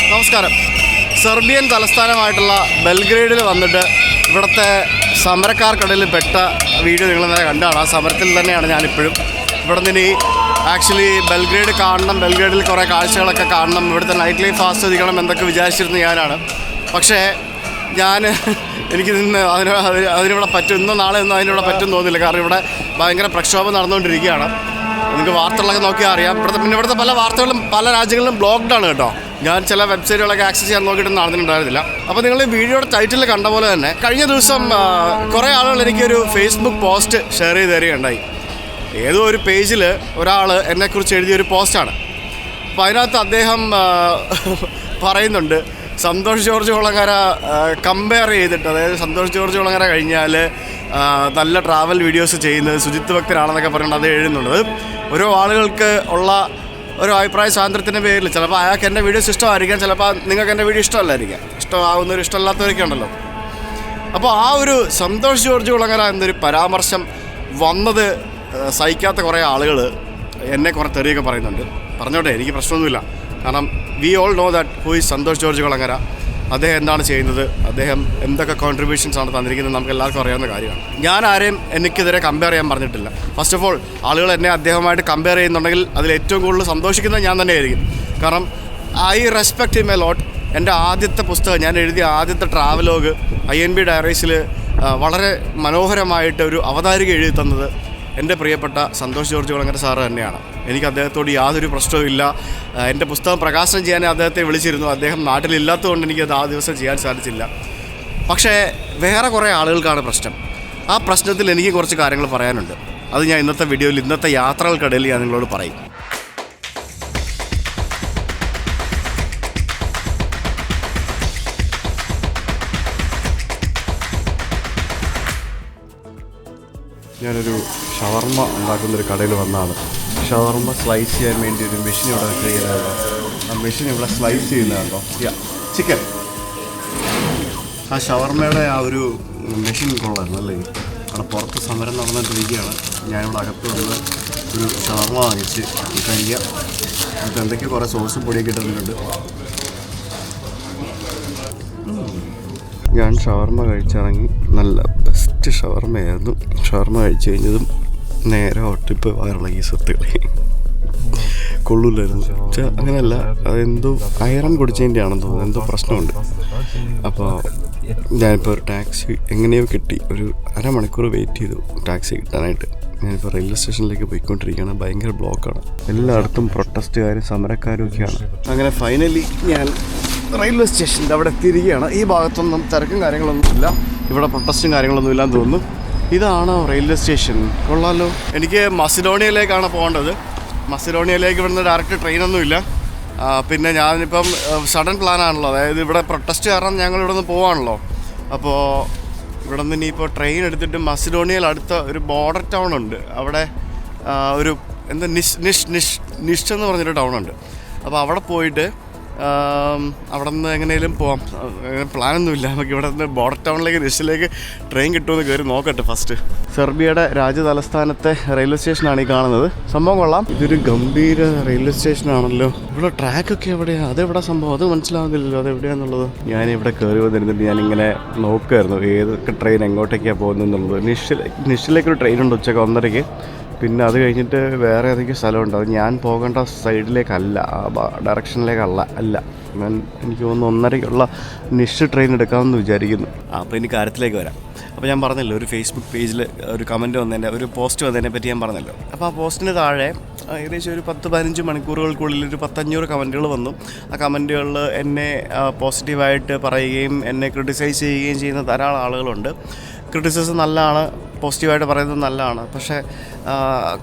നമസ്കാരം. സെർബിയൻ തലസ്ഥാനമായിട്ടുള്ള ബെൽഗ്രേഡിൽ വന്നിട്ട് ഇവിടുത്തെ സമരക്കാർക്കിടയിൽ പെട്ട വീഡിയോ നിങ്ങൾ നേരെ കണ്ടാണ്. ആ സമരത്തിൽ തന്നെയാണ് ഞാനിപ്പോഴും. ഇവിടെ നിന്ന് ഇനി ആക്ച്വലി ബെൽഗ്രേഡ് കാണണം, ബെൽഗ്രേഡിൽ കുറേ കാഴ്ചകളൊക്കെ കാണണം, ഇവിടുത്തെ നൈറ്റ് ലൈഫ് ആസ്വദിക്കണം എന്നൊക്കെ വിചാരിച്ചിരുന്ന ഞാനാണ്. പക്ഷേ എനിക്ക് നിന്ന് അതിനിവിടെ പറ്റും, ഇന്നോ നാളെ ഒന്നും അതിനിവിടെ പറ്റും തോന്നുന്നില്ല. കാരണം ഇവിടെ ഭയങ്കര പ്രക്ഷോഭം നടന്നുകൊണ്ടിരിക്കുകയാണ്. നിങ്ങൾക്ക് വാർത്തകളൊക്കെ നോക്കിയാൽ അറിയാം. ഇവിടുത്തെ പല വാർത്തകളും പല രാജ്യങ്ങളിലും ബ്ലോക്ക്ഡാണ് കേട്ടോ. ഞാൻ ചില വെബ്സൈറ്റുകളൊക്കെ ആക്സസ് ചെയ്യാൻ നോക്കിയിട്ട് നടന്നിട്ടുണ്ടായിരുന്നില്ല. അപ്പോൾ നിങ്ങൾ ഈ വീഡിയോയുടെ ടൈറ്റിൽ കണ്ട പോലെ തന്നെ കഴിഞ്ഞ ദിവസം കുറേ ആളുകൾ എനിക്കൊരു ഫേസ്ബുക്ക് പോസ്റ്റ് ഷെയർ ചെയ്ത് തരികയുണ്ടായി. ഏതോ ഒരു പേജിൽ ഒരാൾ എന്നെക്കുറിച്ച് എഴുതിയൊരു പോസ്റ്റാണ്. അപ്പോൾ അതിനകത്ത് അദ്ദേഹം പറയുന്നുണ്ട്, സന്തോഷ് ജോർജ് കുളങ്ങര കമ്പയർ ചെയ്തിട്ട്, അതായത് സന്തോഷ് ജോർജ് കുളങ്ങര കഴിഞ്ഞാൽ നല്ല ട്രാവൽ വീഡിയോസ് ചെയ്യുന്നത് സുജിത്ത് ഭക്തനാണെന്നൊക്കെ പറഞ്ഞിട്ട് അത് എഴുതുന്നുണ്ട്. ഓരോ ആളുകൾക്ക് ഉള്ള ഒരു അഭിപ്രായ സ്വാതന്ത്ര്യത്തിൻ്റെ പേരിൽ ചിലപ്പോൾ അയാൾക്ക് എൻ്റെ വീഡിയോസ് ഇഷ്ടമായിരിക്കാം, ചിലപ്പോൾ നിങ്ങൾക്ക് എൻ്റെ വീഡിയോ ഇഷ്ടമല്ലായിരിക്കാം, ഇഷ്ടമാകുന്നവർ ഇഷ്ടമല്ലാത്തവരൊക്കെ ഉണ്ടല്ലോ. അപ്പോൾ ആ ഒരു സന്തോഷ് ജോർജ് കുളങ്ങര എന്നൊരു പരാമർശം വന്നത് സഹിക്കാത്ത കുറേ ആളുകൾ എന്നെ കുറേ തെറിയൊക്കെ പറയുന്നുണ്ട്. പറഞ്ഞോട്ടെ, എനിക്ക് പ്രശ്നമൊന്നുമില്ല. കാരണം we all know that who is Santhosh George Kulangara. അദ്ദേഹം എന്താണ് ചെയ്യുന്നത്, അദ്ദേഹം എന്തൊക്കെ കോൺട്രിബ്യൂഷൻസ് ആണ് തന്നിരിക്കുന്നത് നമുക്ക് എല്ലാവർക്കും അറിയാവുന്ന കാര്യമാണ്. ഞാൻ ആരെയും എനിക്കെതിരെ കമ്പയർ ചെയ്യാൻ പറഞ്ഞിട്ടില്ല. ഫസ്റ്റ് ഓഫ് ഓൾ ആളുകൾ എന്നെ അദ്ദേഹമായിട്ട് കമ്പയർ ചെയ്യുന്നുണ്ടെങ്കിൽ അതിൽ ഏറ്റവും കൂടുതൽ സന്തോഷിക്കുന്നത് ഞാൻ തന്നെയായിരിക്കും. കാരണം I respect him a lot. എൻ്റെ ആദ്യത്തെ പുസ്തകം, ഞാൻ എഴുതിയ ആദ്യത്തെ ട്രാവലോഗ് INB ഡയറീസിൽ വളരെ മനോഹരമായിട്ട് ഒരു അവതാരിക എഴുതി തന്നത് എൻ്റെ പ്രിയപ്പെട്ട സന്തോഷ് ജോർജ് കുളങ്ങര സാറ് തന്നെയാണ്. എനിക്ക് അദ്ദേഹത്തോട് യാതൊരു പ്രശ്നവും ഇല്ല. എൻ്റെ പുസ്തകം പ്രകാശനം ചെയ്യാൻ അദ്ദേഹത്തെ വിളിച്ചിരുന്നു. അദ്ദേഹം നാട്ടിലില്ലാത്തതുകൊണ്ട് എനിക്കത് ആ ദിവസം ചെയ്യാൻ സാധിച്ചില്ല. പക്ഷേ വേറെ കുറേ ആളുകൾക്കാണ് പ്രശ്നം. ആ പ്രശ്നത്തിൽ എനിക്ക് കുറച്ച് കാര്യങ്ങൾ പറയാനുണ്ട്. അത് ഞാൻ ഇന്നത്തെ വീഡിയോയിൽ, ഇന്നത്തെ യാത്രകൾക്കിടയിൽ ഞാൻ നിങ്ങളോട് പറയും. ഞാനൊരു ഷവർമ്മ ഉണ്ടാക്കുന്നൊരു കടയിൽ വന്നതാണ്. ഷവർമ്മ സ്ലൈസ് ചെയ്യാൻ വേണ്ടി ഒരു മെഷീൻ ഇവിടെ ചെയ്യുന്നതാണോ. ആ മെഷീൻ ഇവിടെ സ്ലൈസ് ചെയ്യുന്നതാണോ, ചിക്കൻ. ആ ഷവർമ്മയുടെ ആ ഒരു മെഷീൻ കൊള്ളായിരുന്നു അല്ലേ. അവിടെ പുറത്ത് സമരം നടന്നിട്ടിരിക്കുകയാണ്. ഞാനിവിടെ അകത്ത് വന്ന് ഒരു ഷവർമ്മ വാങ്ങിച്ച് കഴിക്കാം. എന്നിട്ട് എന്തൊക്കെയോ കുറേ സോസും പൊടിയൊക്കെ ഇട്ടിട്ടുണ്ട്. ഞാൻ ഷവർമ്മ കഴിച്ചിറങ്ങി. നല്ല ബെസ്റ്റ് ഷവർമ്മയായിരുന്നു. ഷവർമ്മ കഴിച്ച് കഴിഞ്ഞതും നേരെ ഒട്ടിപ്പ് വയറിളകി സത്തുകളി കൊള്ളൂലായിരുന്നു. പക്ഷേ അങ്ങനെയല്ല, അതെന്തോ അയറൻ കുടിച്ചതിൻ്റെ ആണെന്ന് തോന്നുന്നു, എന്തോ പ്രശ്നമുണ്ട്. അപ്പോൾ ഞാനിപ്പോൾ ഒരു ടാക്സി എങ്ങനെയോ കിട്ടി. ഒരു അരമണിക്കൂർ വെയിറ്റ് ചെയ്തു ടാക്സി കിട്ടാനായിട്ട്. ഞാനിപ്പോൾ റെയിൽവേ സ്റ്റേഷനിലേക്ക് പോയിക്കൊണ്ടിരിക്കുകയാണ്. ഭയങ്കര ബ്ലോക്കാണ്. എല്ലായിടത്തും പ്രൊട്ടസ്റ്റുകാരും സമരക്കാരും ഒക്കെയാണ്. അങ്ങനെ ഫൈനലി ഞാൻ റെയിൽവേ സ്റ്റേഷൻ്റെ അവിടെ എത്തിയിരിക്കുകയാണ്. ഈ ഭാഗത്തൊന്നും തിരക്കും കാര്യങ്ങളൊന്നുമില്ല, ഇവിടെ പ്രൊട്ടസ്റ്റും കാര്യങ്ങളൊന്നും ഇല്ലാന്ന് തോന്നുന്നു. ഇതാണോ റെയിൽവേ സ്റ്റേഷൻ? കൊള്ളാമല്ലോ. എനിക്ക് മസിഡോണിയയിലേക്കാണ് പോകേണ്ടത്. മസിഡോണിയയിലേക്ക് ഇവിടുന്ന് ഡയറക്റ്റ് ട്രെയിനൊന്നുമില്ല. പിന്നെ ഞാനിപ്പം സഡൻ പ്ലാനാണല്ലോ, അതായത് ഇവിടെ പ്രൊട്ടസ്റ്റ് കാരണം ഞങ്ങൾ ഇവിടെ നിന്ന് പോവാണല്ലോ. അപ്പോൾ ഇവിടെ നിന്ന് ഇനിയിപ്പോൾ ട്രെയിൻ എടുത്തിട്ട് മസിഡോണിയയിൽ അടുത്ത ഒരു ബോർഡർ ടൗൺ ഉണ്ട്. അവിടെ ഒരു എന്താ നിഷ് എന്ന് പറഞ്ഞൊരു ടൗണുണ്ട്. അപ്പോൾ അവിടെ പോയിട്ട് അവിടെ നിന്ന് എങ്ങനെയും പോവാം. പ്ലാനൊന്നുമില്ല. നമുക്ക് ഇവിടെ നിന്ന് ബോർഡർ ടൗണിലേക്ക് നിഷിലേക്ക് ട്രെയിൻ കിട്ടുമെന്ന് കയറി നോക്കട്ടെ ഫസ്റ്റ്. സെർബിയയുടെ രാജ്യതലസ്ഥാനത്തെ റെയിൽവേ സ്റ്റേഷനാണ് ഈ കാണുന്നത്. സംഭവം കൊള്ളാം. ഇതൊരു ഗംഭീര റെയിൽവേ സ്റ്റേഷനാണല്ലോ. ഇവിടെ ട്രാക്കൊക്കെ എവിടെയാണ്? അതെവിടെ സംഭവം? അത് മനസ്സിലാവുന്നില്ലല്ലോ അതെവിടെയാണെന്നുള്ളത്. ഞാനിവിടെ കയറി വന്നിരുന്നിട്ട് ഞാനിങ്ങനെ നോക്കുമായിരുന്നു ഏതൊക്കെ ട്രെയിൻ എങ്ങോട്ടേക്കാണ് പോകുന്നതെന്നുള്ളത്. നിഷിലേക്കൊരു ട്രെയിൻ ഉണ്ട് ഉച്ചയ്ക്ക് 1:30. പിന്നെ അത് കഴിഞ്ഞിട്ട് വേറെ ഏതെങ്കിലും സ്ഥലമുണ്ട്. അത് ഞാൻ പോകേണ്ട സൈഡിലേക്കല്ല, ആ ഡയറക്ഷനിലേക്കല്ല അല്ല. ഞാൻ എനിക്ക് തോന്നുന്നു 1:30 നിഷ് ട്രെയിൻ എടുക്കാമെന്ന് വിചാരിക്കുന്നു. അപ്പോൾ ഇനി കാര്യത്തിലേക്ക് വരാം. അപ്പോൾ ഞാൻ പറഞ്ഞല്ലോ, ഒരു ഫേസ്ബുക്ക് പേജിൽ ഒരു കമൻറ്റ് വന്നതിൻ്റെ, ഒരു പോസ്റ്റ് വന്നതിനെ പറ്റി ഞാൻ പറഞ്ഞല്ലോ. അപ്പോൾ ആ പോസ്റ്റിന് താഴെ ഏകദേശം ഒരു 10-15 മണിക്കൂറുകൾക്കുള്ളിൽ ഒരു 500 കമൻറ്റുകൾ വന്നു. ആ കമൻറ്റുകളിൽ എന്നെ പോസിറ്റീവായിട്ട് പറയുകയും എന്നെ ക്രിട്ടിസൈസ് ചെയ്യുകയും ചെയ്യുന്ന ധാരാളം ആളുകളുണ്ട്. ക്രിറ്റിസിസം നല്ലതാണ്, പോസിറ്റീവായിട്ട് പറയുന്നത് നല്ലതാണ്. പക്ഷേ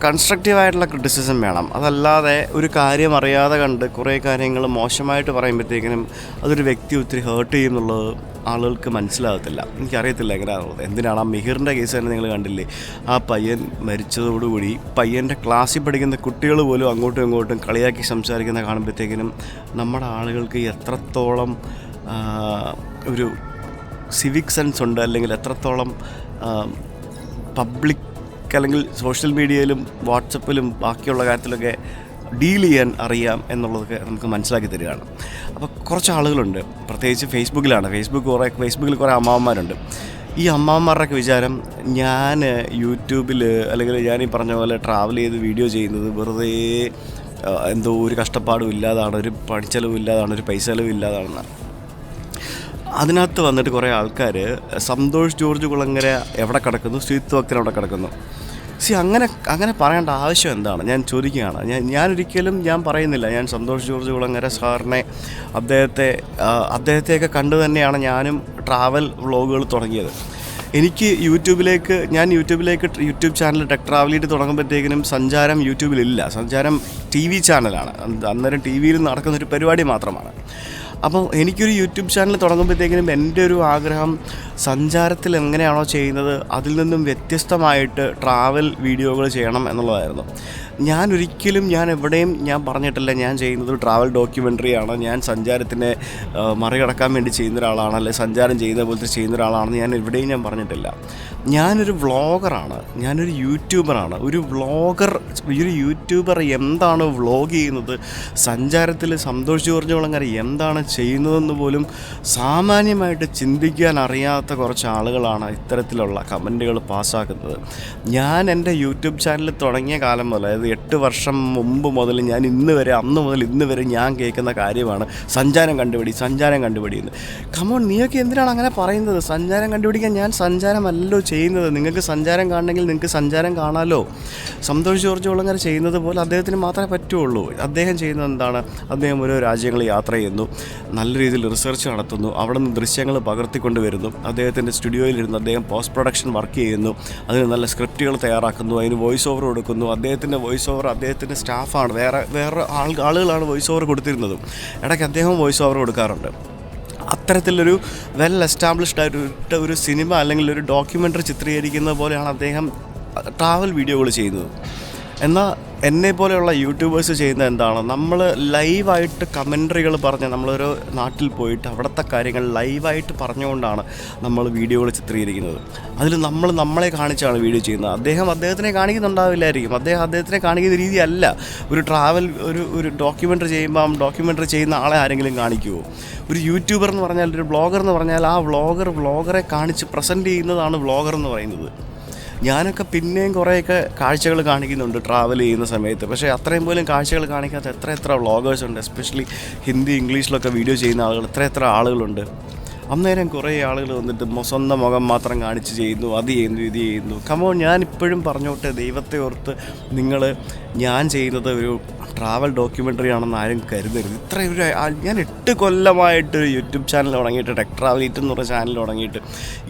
കൺസ്ട്രക്റ്റീവായിട്ടുള്ള ക്രിറ്റിസിസം വേണം. അതല്ലാതെ ഒരു കാര്യം അറിയാതെ കണ്ട് കുറേ കാര്യങ്ങൾ മോശമായിട്ട് പറയുമ്പോഴത്തേക്കിനും അതൊരു വ്യക്തി ഒത്തിരി ഹേർട്ട് ചെയ്യും എന്നുള്ളത് ആളുകൾക്ക് മനസ്സിലാകത്തില്ല. എനിക്കറിയത്തില്ല എങ്ങനെയാണുള്ളത്. എന്തിനാണ് ആ മിഹിറിൻ്റെ കേസ് തന്നെ നിങ്ങൾ കണ്ടില്ലേ? ആ പയ്യൻ മരിച്ചതോടുകൂടി പയ്യൻ്റെ ക്ലാസ്സിൽ പഠിക്കുന്ന കുട്ടികൾ പോലും അങ്ങോട്ടും ഇങ്ങോട്ടും കളിയാക്കി സംസാരിക്കുന്ന കാണുമ്പോഴത്തേക്കിനും നമ്മുടെ ആളുകൾക്ക് എത്രത്തോളം ഒരു സിവിക് സെൻസ് ഉണ്ട്, അല്ലെങ്കിൽ എത്രത്തോളം പബ്ലിക് അല്ലെങ്കിൽ സോഷ്യൽ മീഡിയയിലും വാട്സപ്പിലും ബാക്കിയുള്ള കാര്യത്തിലൊക്കെ ഡീൽ ചെയ്യാൻ അറിയാം എന്നുള്ളതൊക്കെ നമുക്ക് മനസ്സിലാക്കി തരികയാണ്. അപ്പോൾ കുറച്ച് ആളുകളുണ്ട്, പ്രത്യേകിച്ച് ഫേസ്ബുക്കിൽ കുറേ അമ്മാവന്മാരുണ്ട്. ഈ അമ്മാവന്മാരുടെയൊക്കെ വിചാരം ഞാൻ യൂട്യൂബിൽ അല്ലെങ്കിൽ ഞാൻ ഈ പറഞ്ഞ പോലെ ട്രാവൽ ചെയ്ത് വീഡിയോ ചെയ്യുന്നത് വെറുതെ എന്തോ ഒരു കഷ്ടപ്പാടും ഇല്ലാതാണ്, ഒരു പണിച്ചെലവും ഇല്ലാതാണ്, ഒരു പൈസ ചെലവും ഇല്ലാതാണെന്നാണ്. അതിനകത്ത് വന്നിട്ട് കുറേ ആൾക്കാർ സന്തോഷ് ജോർജ് കുളങ്ങര എവിടെ കിടക്കുന്നു, ശ്രീത്ത് ഭക്തൻ എവിടെ കിടക്കുന്നു. അങ്ങനെ പറയേണ്ട ആവശ്യം എന്താണ് ഞാൻ ചോദിക്കുകയാണ്. ഞാനൊരിക്കലും ഞാൻ ഞാൻ സന്തോഷ് ജോർജ് കുളങ്ങര സാറിനെ അദ്ദേഹത്തെയൊക്കെ കണ്ടു തന്നെയാണ് ഞാനും ട്രാവൽ വ്ളോഗുകൾ തുടങ്ങിയത്. എനിക്ക് യൂട്യൂബ് ചാനൽ ടെക് ട്രാവലിയിട്ട് തുടങ്ങുമ്പോഴത്തേക്കിനും സഞ്ചാരം യൂട്യൂബിലില്ല, സഞ്ചാരം TV ചാനലാണ്. അന്നേരം TV-യിൽ നടക്കുന്നൊരു പരിപാടി മാത്രമാണ്. അപ്പോൾ എനിക്കൊരു യൂട്യൂബ് ചാനൽ തുടങ്ങുമ്പോഴത്തേക്കിനും എൻ്റെ ഒരു ആഗ്രഹം സഞ്ചാരത്തിൽ എങ്ങനെയാണോ ചെയ്യുന്നത് അതിൽ നിന്നും വ്യത്യസ്തമായിട്ട് ട്രാവൽ വീഡിയോകൾ ചെയ്യണം എന്നുള്ളതായിരുന്നു. ഞാൻ എവിടെയും പറഞ്ഞിട്ടില്ല ഞാൻ ചെയ്യുന്നത് ട്രാവൽ ഡോക്യുമെൻ്ററിയാണ്, ഞാൻ സഞ്ചാരത്തിനെ മറികടക്കാൻ വേണ്ടി ചെയ്യുന്ന ഒരാളാണ്, അല്ലെങ്കിൽ സഞ്ചാരം ചെയ്യുന്ന പോലത്തെ ചെയ്യുന്ന ഒരാളാണെന്ന് ഞാൻ എവിടെയും പറഞ്ഞിട്ടില്ല. ഞാനൊരു വ്ളോഗറാണ്, ഞാനൊരു യൂട്യൂബറാണ്. ഒരു യൂട്യൂബർ എന്താണ് വ്ളോഗ് ചെയ്യുന്നത്, സഞ്ചാരത്തിൽ സന്തോഷ് ജോർജ് കുളങ്ങര എന്താണ് ചെയ്യുന്നതെന്ന് പോലും സാമാന്യമായിട്ട് ചിന്തിക്കാൻ അറിയാത്ത കുറച്ച് ആളുകളാണ് ഇത്തരത്തിലുള്ള കമൻറ്റുകൾ പാസ്സാക്കുന്നത്. ഞാൻ എൻ്റെ യൂട്യൂബ് ചാനൽ തുടങ്ങിയ കാലം മുതൽ, അതായത് 8 വർഷം മുമ്പ് മുതൽ അന്ന് മുതൽ ഇന്ന് വരെ ഞാൻ കേൾക്കുന്ന കാര്യമാണ് സഞ്ചാരം കണ്ടുപിടി എന്ന്. കമോൺ, നീയൊക്കെ എന്തിനാണ് അങ്ങനെ പറയുന്നത്? സഞ്ചാരം കണ്ടുപിടിക്കാൻ ഞാൻ സഞ്ചാരമല്ലോ ചെയ്യുന്നത്. നിങ്ങൾക്ക് സഞ്ചാരം കാണണമെങ്കിൽ നിങ്ങൾക്ക് സഞ്ചാരം കാണാമല്ലോ. സന്തോഷ് ജോർജ് കുളങ്ങര ചെയ്യുന്നത് പോലെ അദ്ദേഹത്തിന് മാത്രമേ പറ്റുള്ളൂ. അദ്ദേഹം ചെയ്യുന്നത് എന്താണ്? അദ്ദേഹം ഓരോ രാജ്യങ്ങൾ യാത്ര ചെയ്യുന്നു, നല്ല രീതിയിൽ റിസർച്ച് നടത്തുന്നു, അവിടെ നിന്ന് ദൃശ്യങ്ങൾ പകർത്തിക്കൊണ്ട് വരുന്നു, അദ്ദേഹത്തിൻ്റെ സ്റ്റുഡിയോയിലിരുന്ന് അദ്ദേഹം പോസ്റ്റ് പ്രൊഡക്ഷൻ വർക്ക് ചെയ്യുന്നു, അതിന് നല്ല സ്ക്രിപ്റ്റുകൾ തയ്യാറാക്കുന്നു, അതിന് വോയിസ് ഓവർ കൊടുക്കുന്നു. അദ്ദേഹത്തിൻ്റെ വോയിസ് ഓവർ അദ്ദേഹത്തിൻ്റെ സ്റ്റാഫാണ്, വേറെ ആളുകളാണ് വോയിസ് ഓവർ കൊടുത്തിരുന്നതും. ഇടയ്ക്ക് അദ്ദേഹം വോയിസ് ഓവർ കൊടുക്കാറുണ്ട്. അത്തരത്തിലൊരു വെൽ എസ്റ്റാബ്ലിഷ്ഡ് ആയിട്ട് ഒരു സിനിമ അല്ലെങ്കിൽ ഒരു ഡോക്യുമെൻ്ററി ചിത്രീകരിക്കുന്ന പോലെയാണ് അദ്ദേഹം ട്രാവൽ വീഡിയോകൾ ചെയ്യുന്നത്. എന്നാൽ എന്നെപ്പോലെയുള്ള യൂട്യൂബേഴ്സ് ചെയ്യുന്നത് എന്താണ്? നമ്മൾ ലൈവായിട്ട് കമൻട്രികൾ പറഞ്ഞ് നമ്മളൊരു നാട്ടിൽ പോയിട്ട് അവിടുത്തെ കാര്യങ്ങൾ ലൈവായിട്ട് പറഞ്ഞുകൊണ്ടാണ് നമ്മൾ വീഡിയോകൾ ചിത്രീകരിക്കുന്നത്. അതിൽ നമ്മളെ കാണിച്ചാണ് വീഡിയോ ചെയ്യുന്നത്. അദ്ദേഹത്തിനെ കാണിക്കുന്നുണ്ടാവില്ലായിരിക്കും, അദ്ദേഹത്തിനെ കാണിക്കുന്ന രീതിയല്ല ഒരു ട്രാവൽ ഒരു ഡോക്യുമെൻ്ററി ചെയ്യുമ്പോൾ ഡോക്യുമെൻ്ററി ചെയ്യുന്ന ആളെ ആരെങ്കിലും കാണിക്കുമോ? ഒരു യൂട്യൂബർ എന്ന് പറഞ്ഞാൽ, ഒരു വ്ളോഗർ എന്ന് പറഞ്ഞാൽ ആ വ്ളോഗറെ കാണിച്ച് പ്രസൻറ്റ് ചെയ്യുന്നതാണ് വ്ളോഗർ എന്ന് പറയുന്നത്. ഞാനൊക്കെ പിന്നെയും കുറേയൊക്കെ കാഴ്ചകൾ കാണിക്കുന്നുണ്ട് ട്രാവൽ ചെയ്യുന്ന സമയത്ത്. പക്ഷേ അത്രയും പോലും കാഴ്ചകൾ കാണിക്കാത്ത എത്ര വ്ളോഗേഴ്സുണ്ട്, എസ്പെഷ്യലി ഹിന്ദി ഇംഗ്ലീഷിലൊക്കെ വീഡിയോ ചെയ്യുന്ന ആളുകൾ എത്ര ആളുകളുണ്ട്. അന്നേരം കുറേ ആളുകൾ വന്നിട്ട് സ്വന്തം മുഖം മാത്രം കാണിച്ച് ചെയ്യുന്നു, അത് ചെയ്യുന്നു, ഇത് ചെയ്യുന്നു. കമോൺ, ഞാനിപ്പോഴും പറഞ്ഞോട്ടെ, ദൈവത്തെ ഓർത്ത് ഞാൻ ചെയ്യുന്നത് ഒരു ട്രാവൽ ഡോക്യുമെൻ്ററി ആണെന്ന് ആരും കരുതരുത്. ഞാൻ 8 കൊല്ലമായിട്ടൊരു യൂട്യൂബ് ചാനൽ തുടങ്ങിയിട്ട്, ടെക് ട്രാവലീറ്റ് എന്ന് പറഞ്ഞ ചാനൽ തുടങ്ങിയിട്ട്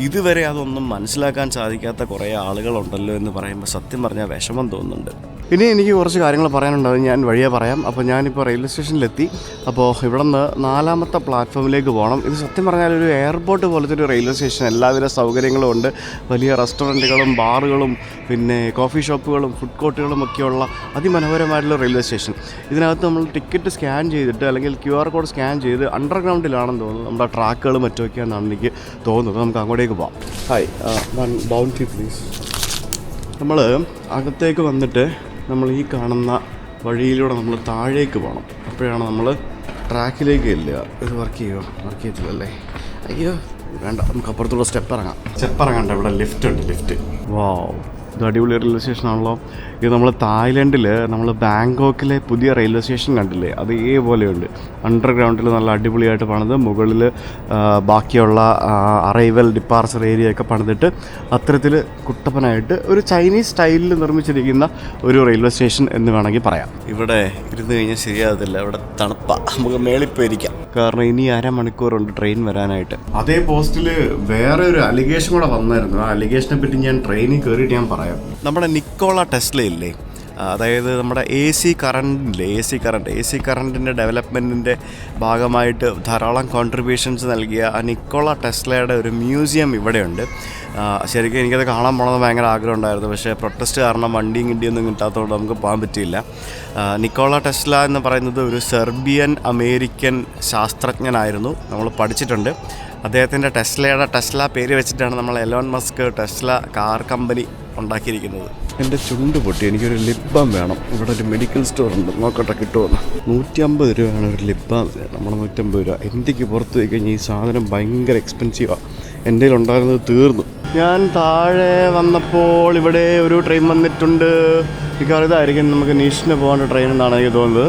ഇതുവരെ അതൊന്നും മനസ്സിലാക്കാൻ സാധിക്കാത്ത കുറേ ആളുകളുണ്ടല്ലോ എന്ന് പറയുമ്പോൾ സത്യം പറഞ്ഞാൽ വിഷമം തോന്നുന്നുണ്ട്. ഇനി എനിക്ക് കുറച്ച് കാര്യങ്ങൾ പറയാനുണ്ട്, അത് ഞാൻ വഴിയെ പറയാം. അപ്പോൾ ഞാനിപ്പോൾ റെയിൽവേ സ്റ്റേഷനിലെത്തി. അപ്പോൾ ഇവിടെ നിന്ന് 4ാമത്തെ പ്ലാറ്റ്ഫോമിലേക്ക് പോകണം. ഇത് സത്യം പറഞ്ഞാൽ ഒരു എയർപോർട്ട് പോലത്തെ ഒരു റെയിൽവേ സ്റ്റേഷൻ. എല്ലാവിധ സൗകര്യങ്ങളും ഉണ്ട്, വലിയ റെസ്റ്റോറൻറ്റുകളും ബാറുകളും പിന്നെ കോഫി ഷോപ്പുകളും ഫുഡ് കോർട്ടുകളും ഒക്കെയുള്ള അതിമനോഹരമായിട്ടുള്ള റെയിൽവേ സ്റ്റേഷൻ. ഇതിനകത്ത് നമ്മൾ ടിക്കറ്റ് സ്കാൻ ചെയ്തിട്ട് അല്ലെങ്കിൽ QR കോഡ് സ്കാൻ ചെയ്ത് അണ്ടർഗ്രൗണ്ടിലാണെന്ന് തോന്നുന്നു നമ്മുടെ ട്രാക്കുകളും മറ്റുമൊക്കെയാണെന്നാണ് എനിക്ക് തോന്നുന്നത്. നമുക്ക് അങ്ങോട്ടേക്ക് പോകാം. Hi, bounty please. നമ്മൾ അകത്തേക്ക് വന്നിട്ട് നമ്മൾ ഈ കാണുന്ന വഴിയിലൂടെ നമ്മൾ താഴേക്ക് പോകണം. അപ്പോഴാണ് നമ്മൾ ട്രാക്കിലേക്ക് ചെല്ലുക. ഇത് വർക്ക് ചെയ്യത്തില്ലല്ലേ? അയ്യോ വേണ്ട, നമുക്ക് അപ്പുറത്തൂടെ സ്റ്റെപ്പ് ഇറങ്ങാണ്ട. ഇവിടെ ലിഫ്റ്റ് ഉണ്ട്, ലിഫ്റ്റ്. വാവ്, ഇത് അടിപൊളി റെയിൽവേ സ്റ്റേഷനാണല്ലോ. ഇത് നമ്മൾ തായ്ലൻഡിൽ നമ്മൾ ബാങ്കോക്കിലെ പുതിയ റെയിൽവേ സ്റ്റേഷൻ കണ്ടില്ലേ, അതേപോലെയുണ്ട്. അണ്ടർഗ്രൗണ്ടിൽ നല്ല അടിപൊളിയായിട്ട് പണിത് മുകളിൽ ബാക്കിയുള്ള അറൈവൽ ഡിപ്പാർച്ചർ ഏരിയ ഒക്കെ പണിതിട്ട് അത്തരത്തിൽ കുട്ടപ്പനായിട്ട് ഒരു ചൈനീസ് സ്റ്റൈലിൽ നിർമ്മിച്ചിരിക്കുന്ന ഒരു റെയിൽവേ സ്റ്റേഷൻ എന്ന് വേണമെങ്കിൽ പറയാം. ഇവിടെ ഇരുന്ന് കഴിഞ്ഞാൽ ശരിയാകത്തില്ല, ഇവിടെ തണുപ്പാണ്. നമുക്ക് മേളിപ്പോയിരിക്കാം, കാരണം ഇനി 1/2 മണിക്കൂറുണ്ട് ട്രെയിൻ വരാനായിട്ട്. അതേ പോസ്റ്റിൽ വേറെ ഒരു അലിഗേഷൻ കൂടെ വന്നായിരുന്നു. ആ അലിഗേഷനെ പറ്റി ഞാൻ ട്രെയിനിൽ കയറിയിട്ട് ഞാൻ പറയാം. നമ്മുടെ നിക്കോള ടെസ്ല ഇല്ലേ, അതായത് നമ്മുടെ AC കറണ്ടിൻ്റെ ഡെവലപ്മെൻറ്റിൻ്റെ ഭാഗമായിട്ട് ധാരാളം കോൺട്രിബ്യൂഷൻസ് നൽകിയ ആ നിക്കോള ടെസ്ലയുടെ ഒരു മ്യൂസിയം ഇവിടെയുണ്ട്. ശരിക്കും എനിക്കത് കാണാൻ പോകണമെന്ന് ഭയങ്കര ആഗ്രഹം ഉണ്ടായിരുന്നു, പക്ഷേ പ്രൊട്ടസ്റ്റ് കാരണം വണ്ടിയും കിട്ടിയൊന്നും കിട്ടാത്തതുകൊണ്ട് നമുക്ക് പോകാൻ പറ്റിയില്ല. നിക്കോള ടെസ്ല എന്ന് പറയുന്നത് ഒരു സെർബിയൻ അമേരിക്കൻ ശാസ്ത്രജ്ഞനായിരുന്നു, നമ്മൾ പഠിച്ചിട്ടുണ്ട്. അദ്ദേഹത്തിൻ്റെ ടെസ്ല പേര് വെച്ചിട്ടാണ് നമ്മൾ Elon Musk Tesla car company ഉണ്ടാക്കിയിരിക്കുന്നത്. എൻ്റെ ചുണ്ട് പൊട്ടി, എനിക്കൊരു ലിപ് ബാം വേണം. ഇവിടെ ഒരു മെഡിക്കൽ സ്റ്റോർ ഉണ്ട്, നോക്കട്ടെ കിട്ടുമെന്ന്. 150 രൂപയാണ് ഒരു ലിപ് ബാം. നമ്മൾ 150 രൂപ. ഇന്ത്യക്ക് പുറത്ത് പോയി കഴിഞ്ഞാൽ ഈ സാധനം ഭയങ്കര എക്സ്പെൻസീവാണ്. എൻ്റെ കയ്യിലുണ്ടായിരുന്നത് തീർന്നു. ഞാൻ താഴെ വന്നപ്പോൾ ഇവിടെ ഒരു ട്രെയിൻ വന്നിട്ടുണ്ട്. മിക്കവാറും ഇതായിരിക്കും നമുക്ക് നീഷിന് പോകേണ്ട ട്രെയിൻ എന്നാണ് എനിക്ക് തോന്നുന്നത്.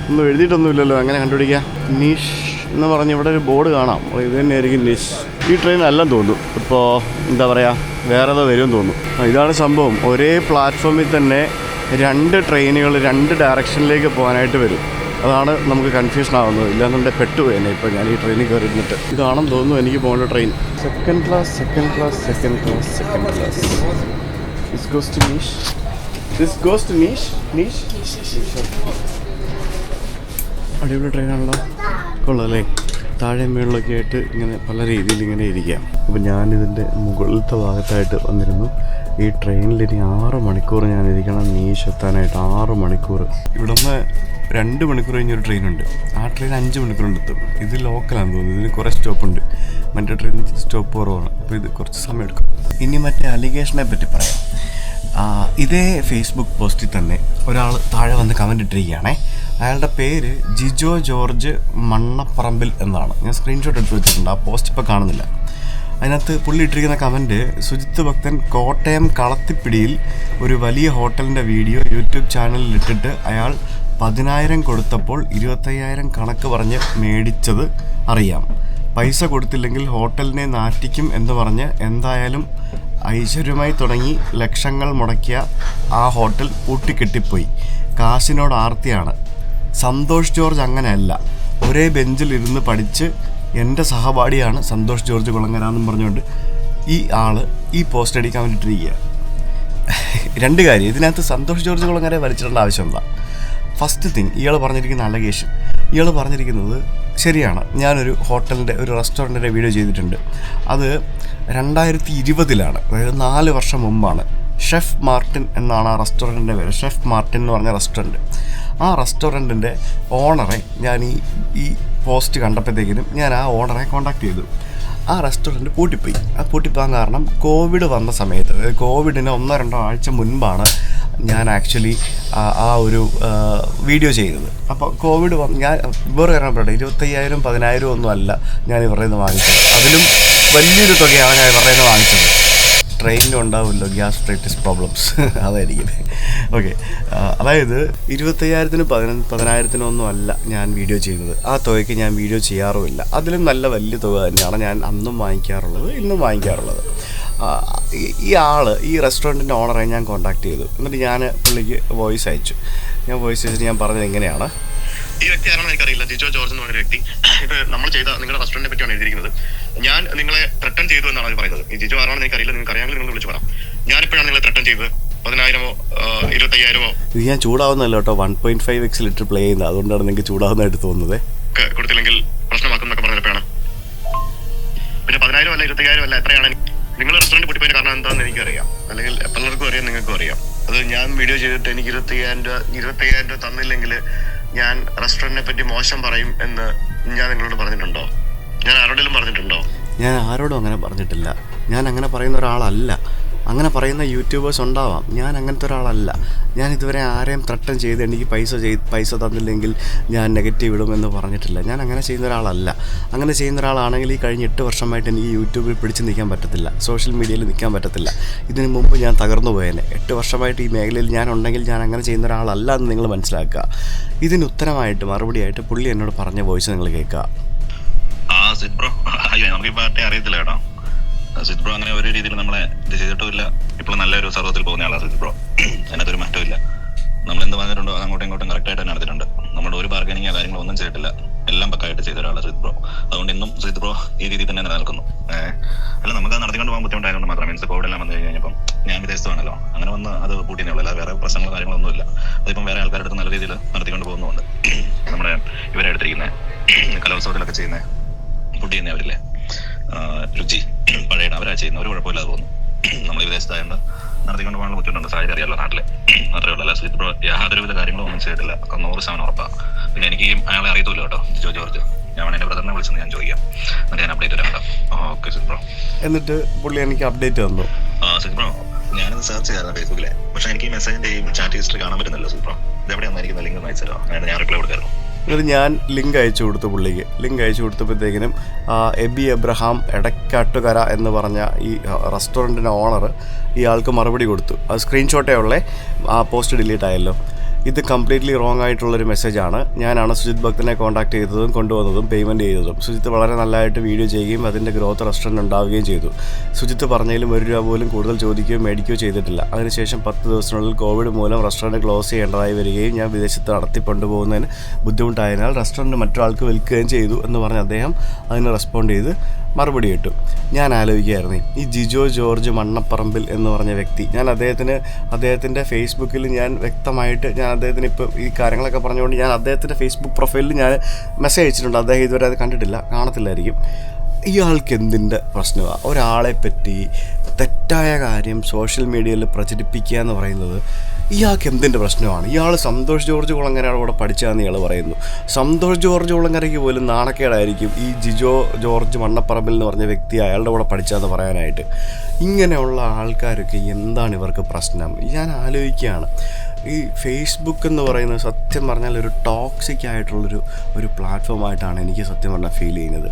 ഒന്നും എഴുതിയിട്ടൊന്നുമില്ലല്ലോ, അങ്ങനെ കണ്ടുപിടിക്കാം. നീഷ് എന്ന് പറഞ്ഞ് ഇവിടെ ഒരു ബോർഡ് കാണാം. ഇത് തന്നെയായിരിക്കും നീഷ്. ഈ ട്രെയിൻ അല്ലെന്ന് തോന്നുന്നു. ഇപ്പോൾ എന്താ പറയുക, വേറെ ഏതോ വരുമെന്ന് തോന്നുന്നു. ഇതാണ് സംഭവം. ഒരേ പ്ലാറ്റ്ഫോമിൽ തന്നെ 2 ട്രെയിനുകൾ 2 ഡയറക്ഷനിലേക്ക് പോകാനായിട്ട് വരും. അതാണ് നമുക്ക് കൺഫ്യൂഷൻ ആവുന്നത്. ഇല്ലാന്നുണ്ടെങ്കിൽ പെട്ടുപോയി തന്നെ. ഇപ്പോൾ ഞാൻ ഈ ട്രെയിനിൽ കയറിയിരുന്നിട്ട് ഇതാണെന്ന് തോന്നുന്നു എനിക്ക് പോകേണ്ട train. Second class. This goes to Nice. അടിപൊളി ട്രെയിനാണല്ലോ, കൊള്ളാമല്ലേ? താഴെ മേളിലൊക്കെ ആയിട്ട് ഇങ്ങനെ പല രീതിയിൽ ഇങ്ങനെ ഇരിക്കാം. അപ്പോൾ ഞാനിതിൻ്റെ മുകളിലത്തെ ഭാഗത്തായിട്ട് വന്നിരുന്നു. ഈ ട്രെയിനിൽ ഇനി 6 മണിക്കൂർ ഞാൻ ഇരിക്കണം നീഷ് എത്താനായിട്ട്. 6 മണിക്കൂർ. ഇവിടെ നിന്ന് 2 മണിക്കൂർ കഴിഞ്ഞൊരു ട്രെയിനുണ്ട്. ആ ട്രെയിൻ 5 മണിക്കൂറുണ്ട് എത്തും. ഇത് ലോക്കലാണെന്ന് തോന്നുന്നു. ഇതിന് കുറേ സ്റ്റോപ്പുണ്ട്. മറ്റേ ട്രെയിനിൽ സ്റ്റോപ്പ് കുറവാണ്. അപ്പോൾ ഇത് കുറച്ച് സമയം എടുക്കും. ഇനി മറ്റേ അലിഗേഷനെ പറ്റി പറയാം. ഇതേ ഫേസ്ബുക്ക് പോസ്റ്റിൽ തന്നെ ഒരാൾ താഴെ വന്ന് കമൻ്റ് ഇട്ടിരിക്കുകയാണേ. അയാളുടെ പേര് ജിജോ ജോർജ് മണ്ണപ്പറമ്പിൽ എന്നാണ്. ഞാൻ സ്ക്രീൻഷോട്ട് എടുത്ത് വെച്ചിട്ടുണ്ട്. ആ പോസ്റ്റ് ഇപ്പോൾ കാണുന്നില്ല. അതിനകത്ത് പുള്ളി ഇട്ടിരിക്കുന്ന കമൻറ്റ്, സുജിത്ത് ഭക്തൻ കോട്ടയം കളത്തിപ്പിടിയിൽ ഒരു വലിയ ഹോട്ടലിൻ്റെ വീഡിയോ യൂട്യൂബ് ചാനലിൽ ഇട്ടിട്ട് അയാൾ 10,000 കൊടുത്തപ്പോൾ 25,000 കണക്ക് പറഞ്ഞ് മേടിച്ചത് അറിയാം. പൈസ കൊടുത്തില്ലെങ്കിൽ ഹോട്ടലിനെ നാറ്റിക്കും എന്ന് പറഞ്ഞ് എന്തായാലും ഐശ്വര്യമായി തുടങ്ങി ലക്ഷങ്ങൾ മുടക്കിയ ആ ഹോട്ടൽ പൂട്ടിക്കെട്ടിപ്പോയി. കാശിനോട് ആർത്തിയാണ്. സന്തോഷ് ജോർജ് അങ്ങനെയല്ല. ഒരേ ബെഞ്ചിൽ ഇരുന്ന് പഠിച്ച് എൻ്റെ സഹപാഠിയാണ് സന്തോഷ് ജോർജ് കുളങ്ങര എന്നും പറഞ്ഞുകൊണ്ട് ഈ ആള് ഈ പോസ്റ്റ് അടിക്കാൻ വേണ്ടിയിട്ടിരിക്കുക. 2 കാര്യം ഇതിനകത്ത്. സന്തോഷ് ജോർജ് കുളങ്ങരെ വലിച്ചിടേണ്ട ആവശ്യം എന്താ? ഫസ്റ്റ് തിങ്, ഇയാൾ പറഞ്ഞിരിക്കുന്ന അലഗേഷൻ. ഇയാൾ പറഞ്ഞിരിക്കുന്നത് ശരിയാണ്. ഞാനൊരു ഹോട്ടലിൻ്റെ ഒരു റെസ്റ്റോറൻറ്റിൻ്റെ വീഡിയോ ചെയ്തിട്ടുണ്ട്. അത് 2020-ലാണ്, അതായത് 4 വർഷം മുമ്പാണ്. ഷെഫ് മാർട്ടിൻ എന്നാണ് ആ റെസ്റ്റോറൻറ്റിൻ്റെ പേര്. ഷെഫ് മാർട്ടിൻ എന്ന് പറഞ്ഞ റെസ്റ്റോറൻറ്റ്. ആ റെസ്റ്റോറൻറ്റിൻ്റെ ഓണറെ ഞാൻ ഈ പോസ്റ്റ് കണ്ടപ്പോഴത്തേക്കിനും ഞാൻ ആ ഓണറെ കോൺടാക്ട് ചെയ്തു. ആ റെസ്റ്റോറൻറ്റ് പൂട്ടിപ്പോയി. ആ പൂട്ടിപ്പോകാൻ കാരണം കോവിഡ് വന്ന സമയത്ത്, അതായത് കോവിഡിന് 1-2 ആഴ്ച മുൻപാണ് ഞാൻ ആക്ച്വലി ആ ഒരു വീഡിയോ ചെയ്തത്. അപ്പോൾ കോവിഡ് ഞാൻ വേറെ കാരണം പറയട്ടെ, 25,000 10,000 ഒന്നും അല്ല ഞാൻ ഇവരുടെ നിന്ന് വാങ്ങിച്ചത്. അതിലും വലിയൊരു തുകയാണ് ഞാൻ ഇവരുടെ നിന്ന് വാങ്ങിച്ചത്. ട്രെയിനിലും ഉണ്ടാവുമല്ലോ ഗ്യാസ്ട്രൈറ്റിസ് പ്രോബ്ലംസ്, അതായിരിക്കും. ഓക്കെ, അതായത് 25,000-നും 10,000-നും ഒന്നും അല്ല ഞാൻ വീഡിയോ ചെയ്യുന്നത്. ആ തുകയ്ക്ക് ഞാൻ വീഡിയോ ചെയ്യാറുമില്ല. അതിലും നല്ല വലിയ തുക തന്നെയാണ് ഞാൻ അന്നും വാങ്ങിക്കാറുള്ളത്, ഇന്നും വാങ്ങിക്കാറുള്ളത്. ഈ റെസ്റ്റോറൻറ്റിൻ്റെ ഓണറെ ഞാൻ കോൺടാക്ട് ചെയ്തു. എന്നിട്ട് ഞാൻ പുള്ളിക്ക് വോയിസ് അയച്ചു. ഞാൻ പറഞ്ഞത് എങ്ങനെയാണ്, ഈ വ്യക്തി ആരാണെന്ന് എനിക്കറിയില്ല. ജിജോ ജോർജ് എന്ന് പറഞ്ഞ വ്യക്തി ഇത് നമ്മൾ ചെയ്ത നിങ്ങളുടെ റെസ്റ്റോറന്റിനെ പറ്റിയാണ് എഴുതിയിരിക്കുന്നത്. ഞാൻ നിങ്ങളെ ത്രട്ടൺ ചെയ്തു എന്നാണ് അവർ പറയുന്നത്. ഈ ജിജോ ആരാണെന്ന് എനിക്കറിയില്ല. നിങ്ങൾക്ക് അറിയാമെങ്കിൽ നിങ്ങൾ വിളിച്ചു പറയാം. ഞാനിപ്പോഴാണ് നിങ്ങളെ ത്രട്ടൺ ചെയ്തത്. 10,000-ഓ 25,000-ഓ ഇത് ഞാൻ ചൂടാവുന്നല്ലോ കേട്ടോ. 1.5x ലിറ്റർ പ്ലേ ചെയ്യുന്നത്, അതുകൊണ്ടാണ് നിങ്ങൾക്ക് ചൂടാവുന്നതായിട്ട് തോന്നുന്നത്. കൊടുത്തില്ലെങ്കിൽ പ്രശ്നമാക്കും എന്നൊക്കെ പറഞ്ഞപ്പോഴാണ്. പിന്നെ 10,000 അല്ല 25,000 അല്ല, എത്രയാണ് നിങ്ങൾ റെസ്റ്റോറന്റ് പൊട്ടിപ്പോയതിന് കാരണം എന്താണെന്ന് എനിക്കറിയാം, അല്ലെങ്കിൽ പലർക്കും അറിയാം, നിങ്ങൾക്കും അറിയാം. അത് ഞാൻ വീഡിയോ ചെയ്തിട്ട് എനിക്ക് 25,000 രൂപ തന്നില്ലെങ്കിൽ ഞാൻ റെസ്റ്റോറന്റിനെ പറ്റി മോശം പറയും എന്ന് ഞാൻ നിങ്ങളോട് പറഞ്ഞിട്ടുണ്ടോ? ഞാൻ ആരോടെങ്കിലും പറഞ്ഞിട്ടുണ്ടോ? ഞാൻ ആരോടും അങ്ങനെ പറഞ്ഞിട്ടില്ല. ഞാൻ അങ്ങനെ പറയുന്ന ഒരാളല്ല. അങ്ങനെ പറയുന്ന യൂട്യൂബേഴ്സ് ഉണ്ടാവാം. ഞാൻ അങ്ങനത്തെ ഒരാളല്ല. ഞാൻ ഇതുവരെ ആരെയും ത്രട്ടൺ ചെയ്ത് എനിക്ക് പൈസ തന്നില്ലെങ്കിൽ ഞാൻ നെഗറ്റീവ് ഇടുമെന്ന് പറഞ്ഞിട്ടില്ല. ഞാൻ അങ്ങനെ ചെയ്യുന്ന ഒരാളല്ല. അങ്ങനെ ചെയ്യുന്ന ഒരാളാണെങ്കിൽ ഈ കഴിഞ്ഞ 8 വർഷമായിട്ട് എനിക്ക് യൂട്യൂബിൽ പിടിച്ച് നിൽക്കാൻ പറ്റത്തില്ല, സോഷ്യൽ മീഡിയയിൽ നിൽക്കാൻ പറ്റത്തില്ല. ഇതിന് മുമ്പ് ഞാൻ തകർന്നു പോയേനെ. 8 വർഷമായിട്ട് ഈ മേഖലയിൽ ഞാൻ ഉണ്ടെങ്കിൽ ഞാൻ അങ്ങനെ ചെയ്യുന്ന ഒരാളല്ല എന്ന് നിങ്ങൾ മനസ്സിലാക്കുക. ഇതിന് ഉത്തരമായിട്ട് മറുപടിയായിട്ട് പുള്ളി എന്നോട് പറഞ്ഞ വോയിസ് നിങ്ങൾ കേൾക്കുക. അറിയത്തില്ല കേട്ടോ. സിദ് ബ്രോ അങ്ങനെ ഒരു രീതിയിൽ നമ്മളെ ഇത് ചെയ്തിട്ടുമില്ല. ഇപ്പോൾ നല്ലൊരു സർവ്വത്തിൽ പോകുന്ന ആളാണ് സിദ് ബ്രോ. അതിനകത്തൊരു മാറ്റമില്ല. നമ്മൾ എന്ത് പറഞ്ഞിട്ടുണ്ടോ അങ്ങോട്ടും ഇങ്ങോട്ടും കറക്റ്റായിട്ട് തന്നെ നടത്തിയിട്ടുണ്ട്. നമ്മുടെ ഒരു ബാർഗനിങ്ങോ കാര്യങ്ങളൊന്നും ചെയ്തിട്ടില്ല. എല്ലാം പക്കായിട്ട് ചെയ്ത ഒരാളാണ് സിദ് ബ്രോ. അതുകൊണ്ട് ഇന്നും സിദ് ബ്രോ ഈ രീതിയിൽ തന്നെ നിലനിൽക്കുന്നു. അല്ല, നമുക്ക് നടത്തിക്കൊണ്ട് പോകാൻ ബുദ്ധിമുട്ടായതുകൊണ്ട് മാത്രം. മീൻസ് കോവിഡ് എല്ലാം വന്നു കഴിഞ്ഞപ്പം ഞാൻ വിദേശത്താണല്ലോ, അങ്ങനെ വന്ന് അത് പൂട്ടിയേ ഉള്ളൂ. അല്ല വേറെ പ്രശ്നങ്ങളോ കാര്യങ്ങളൊന്നുമില്ല. അതിപ്പം വേറെ ആൾക്കാരുടെ അടുത്ത് നല്ല രീതിയിൽ നടത്തിക്കൊണ്ട് പോകുന്നുണ്ട്. നമ്മുടെ ഇവരെ എടുത്തിരിക്കുന്നത് കലോത്സവത്തിലൊക്കെ ചെയ്യുന്ന ഫുഡ് ചെയ്യുന്നവരില്ലേ, രുചി പഴയുടെ അവരാ ചെയ്യുന്ന, ഒരു കുഴപ്പമില്ലാതെ പോകുന്നു. നമ്മൾ വിദേശത്തായതുകൊണ്ട് നടത്തിക്കൊണ്ട് പോകാനുള്ള ബുദ്ധിമുട്ടുണ്ട്. സാഹചര്യം അറിയാമല്ലോ നാട്ടില്. മാത്രമേ ഉള്ളൂ. അല്ല, സിദ് ബ്രോ യാതൊരുവിധ കാര്യങ്ങളും ഒന്നും ചെയ്തിട്ടില്ല. 100% ഉറപ്പാണ്. പിന്നെ എനിക്ക് അയാളെ അറിയത്തില്ല കേട്ടോ, ജിജോ ജോർജ്. ഞാൻ എൻ്റെ ബ്രദറിനെ വിളിച്ചെന്ന് ഞാൻ ചോദിക്കാം. എന്നിട്ട് ഞാൻ അപ്ഡേറ്റ് തരാം കേട്ടോ. Okay Sid bro. എന്നിട്ട് പുള്ളി എനിക്ക് അപ്ഡേറ്റ് തന്നു. സുജിത് ബ്രോ, ഞാനത് സെർച്ച് ചെയ്തായിരുന്നു ഫേസ്ബുക്കിലെ. പക്ഷെ എനിക്ക് ഈ മെസ്സേജിന്റെ ഈ ചാറ്റ് ഹിസ്റ്ററി കാണാൻ പറ്റുന്നില്ല സുജിത് ബ്രോ. ഇതെവിടെയായിരിക്കും ലിങ്ക് അയച്ചല്ലോ, ഞാൻ റിപ്ലൈ കൊടുക്കായിരുന്നു. എന്നിട്ട് ഞാൻ ലിങ്ക് അയച്ചു കൊടുത്തു പുള്ളിക്ക്. ലിങ്ക് അയച്ചു കൊടുത്തപ്പോഴത്തേക്കിനും എബി എബ്രഹാം എടക്കാട്ടുകര എന്ന് പറഞ്ഞ ഈ റെസ്റ്റോറൻറ്റിൻ്റെ ഓണർ ഇയാൾക്ക് മറുപടി കൊടുത്തു. അത് സ്ക്രീൻഷോട്ടേ ഉള്ളേ, ആ പോസ്റ്റ് ഡിലീറ്റ് ആയല്ലോ. ഇത് കംപ്ലീറ്റ്ലി റോങ് ആയിട്ടുള്ളൊരു മെസ്സേജാണ്. ഞാനാണ് സുജിത് ഭക്തനെ കോൺടാക്ട് ചെയ്തതും കൊണ്ടുവന്നതും പേയ്മെൻറ്റ് ചെയ്തതും. സുജിത്ത് വളരെ നല്ലതായിട്ട് വീഡിയോ ചെയ്യുകയും അതിൻ്റെ ഗ്രോത്ത് റെസ്റ്റോറൻറ്റ് ഉണ്ടാവുകയും ചെയ്തു. സുജിത്ത് പറഞ്ഞതിലും $1 പോലും കൂടുതൽ ചോദിക്കുകയോ മേടിക്കുകയോ ചെയ്തിട്ടില്ല. അതിനുശേഷം 10 ദിവസത്തിനുള്ളിൽ കോവിഡ് മൂലം റെസ്റ്റോറൻറ്റ് ക്ലോസ് ചെയ്യേണ്ടതായി വരികയും ഞാൻ വിദേശത്ത് നടത്തിക്കൊണ്ടുപോകുന്നതിന് ബുദ്ധിമുട്ടായതിനാൽ റെസ്റ്റോറൻറ്റ് മറ്റൊരാൾക്ക് വിൽക്കുകയും ചെയ്തു എന്ന് പറഞ്ഞ് അദ്ദേഹം അതിന് റെസ്പോണ്ട് ചെയ്ത് മറുപടി കിട്ടു. ഞാൻ ആലോചിക്കുകയായിരുന്നു, ഈ ജിജോ ജോർജ് മണ്ണപ്പറമ്പിൽ എന്ന് പറഞ്ഞ വ്യക്തി, ഞാൻ അദ്ദേഹത്തിൻ്റെ ഫേസ്ബുക്കിൽ ഞാൻ വ്യക്തമായിട്ട് ഞാൻ അദ്ദേഹത്തിന് ഇപ്പോൾ ഈ കാര്യങ്ങളൊക്കെ പറഞ്ഞുകൊണ്ട് ഞാൻ അദ്ദേഹത്തിൻ്റെ ഫേസ്ബുക്ക് പ്രൊഫൈലിൽ ഞാൻ മെസ്സേജ് അയച്ചിട്ടുണ്ട്. അദ്ദേഹം ഇതുവരെ അത് കണ്ടിട്ടില്ല, കാണത്തില്ലായിരിക്കും. ഇയാൾക്ക് എന്തിൻ്റെ പ്രശ്നമാണ്? ഒരാളെ പറ്റി തെറ്റായ കാര്യം സോഷ്യൽ മീഡിയയിൽ പ്രചരിപ്പിക്കുക എന്ന് പറയുന്നത് ഇയാൾക്ക് എന്തിൻ്റെ പ്രശ്നമാണ്? ഇയാൾ സന്തോഷ് ജോർജ് കുളങ്ങരയുടെ കൂടെ പഠിച്ചതെന്ന് ഇയാൾ പറയുന്നു. സന്തോഷ് ജോർജ് കുളങ്ങരയ്ക്ക് പോലും നാണക്കേടായിരിക്കും ഈ ജിജോ ജോർജ് മണ്ണപ്പറമ്പിൽ എന്ന് പറഞ്ഞ വ്യക്തി അയാളുടെ കൂടെ പഠിച്ചതെന്ന് പറയാനായിട്ട്. ഇങ്ങനെയുള്ള ആൾക്കാരൊക്കെ എന്താണ് ഇവർക്ക് പ്രശ്നം? ഞാൻ ആലോചിക്കുകയാണ്. ഈ ഫേസ്ബുക്ക് എന്ന് പറയുന്നത് സത്യം പറഞ്ഞാൽ ഒരു ടോക്സിക് ആയിട്ടുള്ളൊരു പ്ലാറ്റ്ഫോമായിട്ടാണ് എനിക്ക് സത്യം പറഞ്ഞാൽ ഫീൽ ചെയ്യുന്നത്.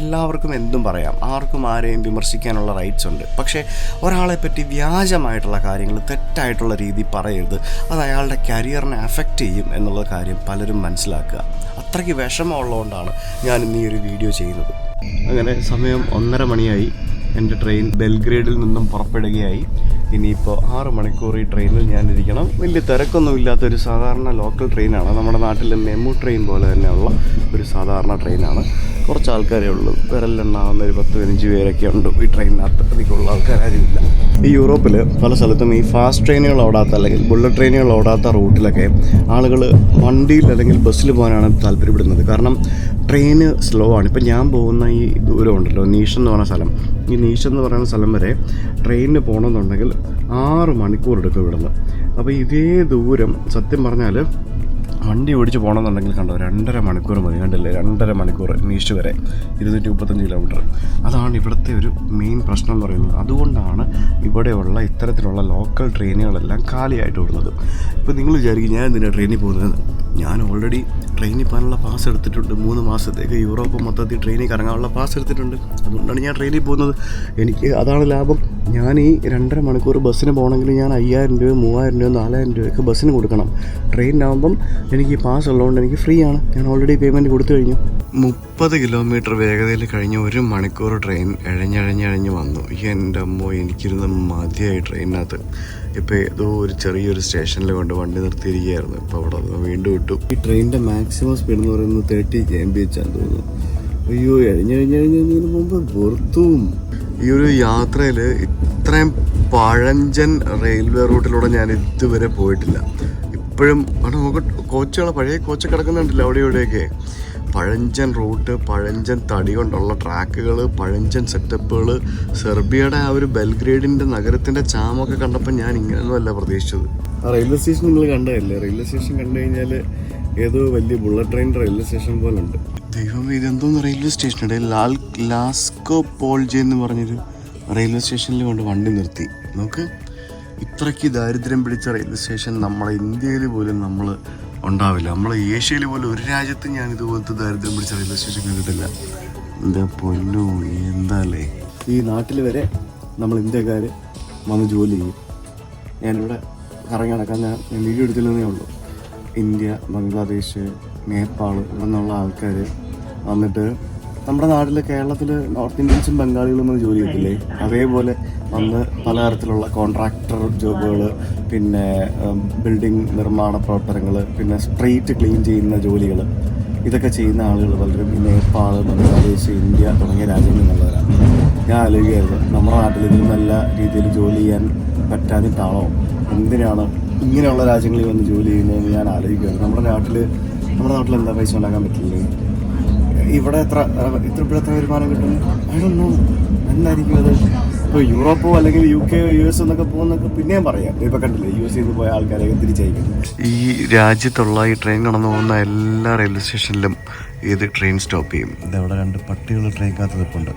എല്ലാവർക്കും എന്തും പറയാം, ആർക്കും ആരെയും വിമർശിക്കാനുള്ള റൈറ്റ്സ് ഉണ്ട്. പക്ഷേ ഒരാളെപ്പറ്റി വ്യാജമായിട്ടുള്ള കാര്യങ്ങൾ തെറ്റായിട്ടുള്ള രീതി പറയരുത്. അത് അയാളുടെ കരിയറിനെ അഫക്റ്റ് ചെയ്യും എന്നുള്ള കാര്യം പലരും മനസ്സിലാക്കുക. അത്രയ്ക്ക് വിഷമമുള്ളതുകൊണ്ടാണ് ഞാൻ ഇന്ന് ഈ ഒരു വീഡിയോ ചെയ്യുന്നത്. അങ്ങനെ സമയം 1:30 മണിയായി. എൻ്റെ ട്രെയിൻ ബെൽഗ്രേഡിൽ നിന്നും പുറപ്പെടുകയായി. ഇനിയിപ്പോൾ 6 മണിക്കൂർ ഈ ട്രെയിനിൽ ഞാനിരിക്കണം. വലിയ തിരക്കൊന്നും ഇല്ലാത്തൊരു സാധാരണ ലോക്കൽ ട്രെയിനാണ്. നമ്മുടെ നാട്ടിലെ മെമു ട്രെയിൻ പോലെ തന്നെയുള്ള ഒരു സാധാരണ ട്രെയിനാണ്. കുറച്ച് ആൾക്കാരേ ഉള്ളൂ, വിരലിലെണ്ണാവുന്ന ഒരു 10-15 പേരൊക്കെ ഉണ്ട് ഈ ട്രെയിനിനകത്ത്. അധികമുള്ള ആൾക്കാരാരുമില്ല. ഈ യൂറോപ്പിൽ പല സ്ഥലത്തും ഈ ഫാസ്റ്റ് ട്രെയിനുകൾ ഓടാത്ത അല്ലെങ്കിൽ ബുള്ളറ്റ് ട്രെയിനുകൾ ഓടാത്ത റൂട്ടിലൊക്കെ ആളുകൾ വണ്ടിയിൽ അല്ലെങ്കിൽ ബസ്സിൽ പോകാനാണ് താല്പര്യപ്പെടുന്നത്. കാരണം ട്രെയിന് സ്ലോ ആണ്. ഇപ്പം ഞാൻ പോകുന്ന ഈ ദൂരം ഉണ്ടല്ലോ, നീഷ് എന്ന് പറഞ്ഞ സ്ഥലം, ഈ നീഷ് എന്ന് പറയുന്ന സ്ഥലം വരെ ട്രെയിനിന് പോകണമെന്നുണ്ടെങ്കിൽ 6 മണിക്കൂർ എടുക്കും ഇവിടുന്ന്. അപ്പോൾ ഇതേ ദൂരം സത്യം പറഞ്ഞാൽ വണ്ടി ഓടിച്ച് പോകണമെന്നുണ്ടെങ്കിൽ കണ്ടോ 2.5 മണിക്കൂർ മതി. കണ്ടില്ലേ, 2.5 മണിക്കൂർ നീഷ് വരെ 235 കിലോമീറ്റർ. അതാണ് ഇവിടുത്തെ ഒരു മെയിൻ പ്രശ്നം എന്ന് പറയുന്നത്. അതുകൊണ്ടാണ് ഇവിടെയുള്ള ഇത്തരത്തിലുള്ള ലോക്കൽ ട്രെയിനുകളെല്ലാം കാലിയായിട്ട് ഓടുന്നത്. ഇപ്പോൾ നിങ്ങൾ വിചാരിക്കും ഞാൻ എന്തിനാണ് ട്രെയിനിൽ പോകുന്നത്? ഞാൻ ഓൾറെഡി ട്രെയിനിൽ പോകാനുള്ള പാസ് എടുത്തിട്ടുണ്ട്. 3 മാസത്തേക്ക് യൂറോപ്പ് മൊത്തത്തിൽ ട്രെയിനിൽ കറങ്ങാനുള്ള പാസ് എടുത്തിട്ടുണ്ട്. അതുകൊണ്ടാണ് ഞാൻ ട്രെയിനിൽ പോകുന്നത്. എനിക്ക് അതാണ് ലാഭം. ഞാൻ ഈ 2.5 മണിക്കൂർ ബസ്സിന് പോകണമെങ്കിൽ ഞാൻ 5000 രൂപ 3000 രൂപ 4000 രൂപയൊക്കെ ബസ്സിന് കൊടുക്കണം. ട്രെയിനാകുമ്പം എനിക്ക് ഈ പാസ് ഉള്ളതുകൊണ്ട് എനിക്ക് ഫ്രീ ആണ്. ഞാൻ ഓൾറെഡി പേയ്മെൻറ്റ് കൊടുത്തു കഴിഞ്ഞു. 30 കിലോമീറ്റർ വേഗതയിൽ കഴിഞ്ഞ് 1 മണിക്കൂർ ട്രെയിൻ എഴഞ്ഞ് വന്നു. എൻ്റെ അമ്മോ, എനിക്കിരുന്ന് മതിയായി ട്രെയിനിനകത്ത്. ഇപ്പോൾ ഏതോ ഒരു ചെറിയൊരു സ്റ്റേഷനിൽ കൊണ്ട് വണ്ടി നിർത്തിയിരിക്കുകയായിരുന്നു. ഇപ്പോൾ അവിടെ വീണ്ടും ഇട്ടു. ഈ ട്രെയിനിൻ്റെ മാക്സിമം സ്പീഡ് എന്ന് പറയുന്നത് 30 km/h തോന്നുന്നു. അയ്യോ, എഴഞ്ഞതിന് മുമ്പ് വെറുത്തും. ഈ ഒരു യാത്രയിൽ ഇത്രയും പഴഞ്ചൻ റെയിൽവേ റൂട്ടിലൂടെ ഞാൻ ഇതുവരെ പോയിട്ടില്ല. ഇപ്പോഴും അവിടെ കോച്ചുകൾ, പഴയ കോച്ച് കിടക്കുന്നുണ്ടല്ലോ അവിടെ ഇവിടെയൊക്കെ. പഴഞ്ചൻ റൂട്ട്, പഴഞ്ചൻ തടി കൊണ്ടുള്ള ട്രാക്കുകൾ, പഴഞ്ചൻ സെറ്റപ്പുകൾ. സെർബിയയുടെ ആ ഒരു ബെൽഗ്രേഡിൻ്റെ നഗരത്തിൻ്റെ ചാമൊക്കെ കണ്ടപ്പോൾ ഞാൻ ഇങ്ങനെയൊന്നുമല്ല പ്രതീക്ഷിച്ചത്. ആ റെയിൽവേ സ്റ്റേഷൻ നിങ്ങൾ കണ്ടതല്ലേ? റെയിൽവേ സ്റ്റേഷൻ കണ്ടു കഴിഞ്ഞാൽ ഏതോ വലിയ ബുള്ളറ്റ് ട്രെയിൻ റെയിൽവേ സ്റ്റേഷൻ പോലെ ഉണ്ട്. ദൈവം, ഇതെന്തോന്ന് റെയിൽവേ സ്റ്റേഷനുണ്ട്. ലാസ്കോ പോൾജെ എന്ന് പറഞ്ഞൊരു റെയിൽവേ സ്റ്റേഷനിൽ കൊണ്ട് വണ്ടി നിർത്തി. നോക്ക്, ഇത്രയ്ക്ക് ദാരിദ്ര്യം പിടിച്ച റെയിൽവേ സ്റ്റേഷൻ നമ്മളെ ഇന്ത്യയിൽ പോലും നമ്മൾ ഉണ്ടാവില്ല. നമ്മൾ ഏഷ്യയിൽ പോലും ഒരു രാജ്യത്ത് ഞാൻ ഇതുപോലത്തെ ദാരിദ്ര്യം പിടിച്ച റെയിൽവേ സ്റ്റേഷൻ കണ്ടിട്ടില്ല. എന്താ പൊന്നോ, എന്താല്ലേ. ഈ നാട്ടിൽ വരെ നമ്മൾ ഇന്ത്യക്കാർ വന്ന് ജോലി ചെയ്യും. ഞാനിവിടെ കറങ്ങി നടക്കാൻ ഞാൻ വീഡിയോ എടുത്തില്ലെന്നേ ഉള്ളൂ. ഇന്ത്യ, ബംഗ്ലാദേശ്, നേപ്പാൾ ഇവിടെ നിന്നുള്ള ആൾക്കാർ വന്നിട്ട് നമ്മുടെ നാട്ടിൽ, കേരളത്തിൽ നോർത്ത് ഇന്ത്യൻസും ബംഗാളികളും വന്ന് ജോലി ചെയ്തില്ലേ, അതേപോലെ വന്ന് പലതരത്തിലുള്ള കോൺട്രാക്ടർ ജോബുകൾ, പിന്നെ ബിൽഡിംഗ് നിർമ്മാണ പ്രവർത്തനങ്ങൾ, പിന്നെ സ്ട്രീറ്റ് ക്ലീൻ ചെയ്യുന്ന ജോലികൾ, ഇതൊക്കെ ചെയ്യുന്ന ആളുകൾ പലരും ഈ നേപ്പാൾ, ബംഗ്ലാദേശ്, ഇന്ത്യ തുടങ്ങിയ രാജ്യങ്ങളിൽ നിന്നുള്ളവരാണ്. ഞാൻ ആലോചിക്കുകയായിരുന്നു, നമ്മുടെ നാട്ടിൽ ഇതിൽ നല്ല രീതിയിൽ ജോലി ചെയ്യാൻ പറ്റാതിട്ടാണോ, എന്തിനാണ് ഇങ്ങനെയുള്ള രാജ്യങ്ങളിൽ വന്ന് ജോലി ചെയ്യുന്നതെന്ന് ഞാൻ ആലോചിക്കുകയായിരുന്നു. നമ്മുടെ നാട്ടിൽ എന്താ പൈസ ഉണ്ടാക്കാൻ പറ്റില്ലേ? ഇവിടെ എത്ര വരുമാനം കിട്ടും? എന്തായിരിക്കും അത്? ഇപ്പോൾ യൂറോപ്പോ അല്ലെങ്കിൽ UK, US എന്നൊക്കെ പോകുന്നൊക്കെ പിന്നെയും പറയാം. ഇപ്പോൾ കണ്ടില്ലേ, US നിന്ന് പോയ ആൾക്കാരെയൊക്കെ തിരിച്ചയക്കും. ഈ രാജ്യത്തുള്ള ഈ ട്രെയിൻ കടന്നു പോകുന്ന എല്ലാ റെയിൽവേ സ്റ്റേഷനിലും ഇത് ട്രെയിൻ സ്റ്റോപ്പ് ചെയ്യും. ഇതവിടെ 2 പട്ടികൾ ട്രെയിൻ കാത്ത് നിൽപ്പുണ്ട്.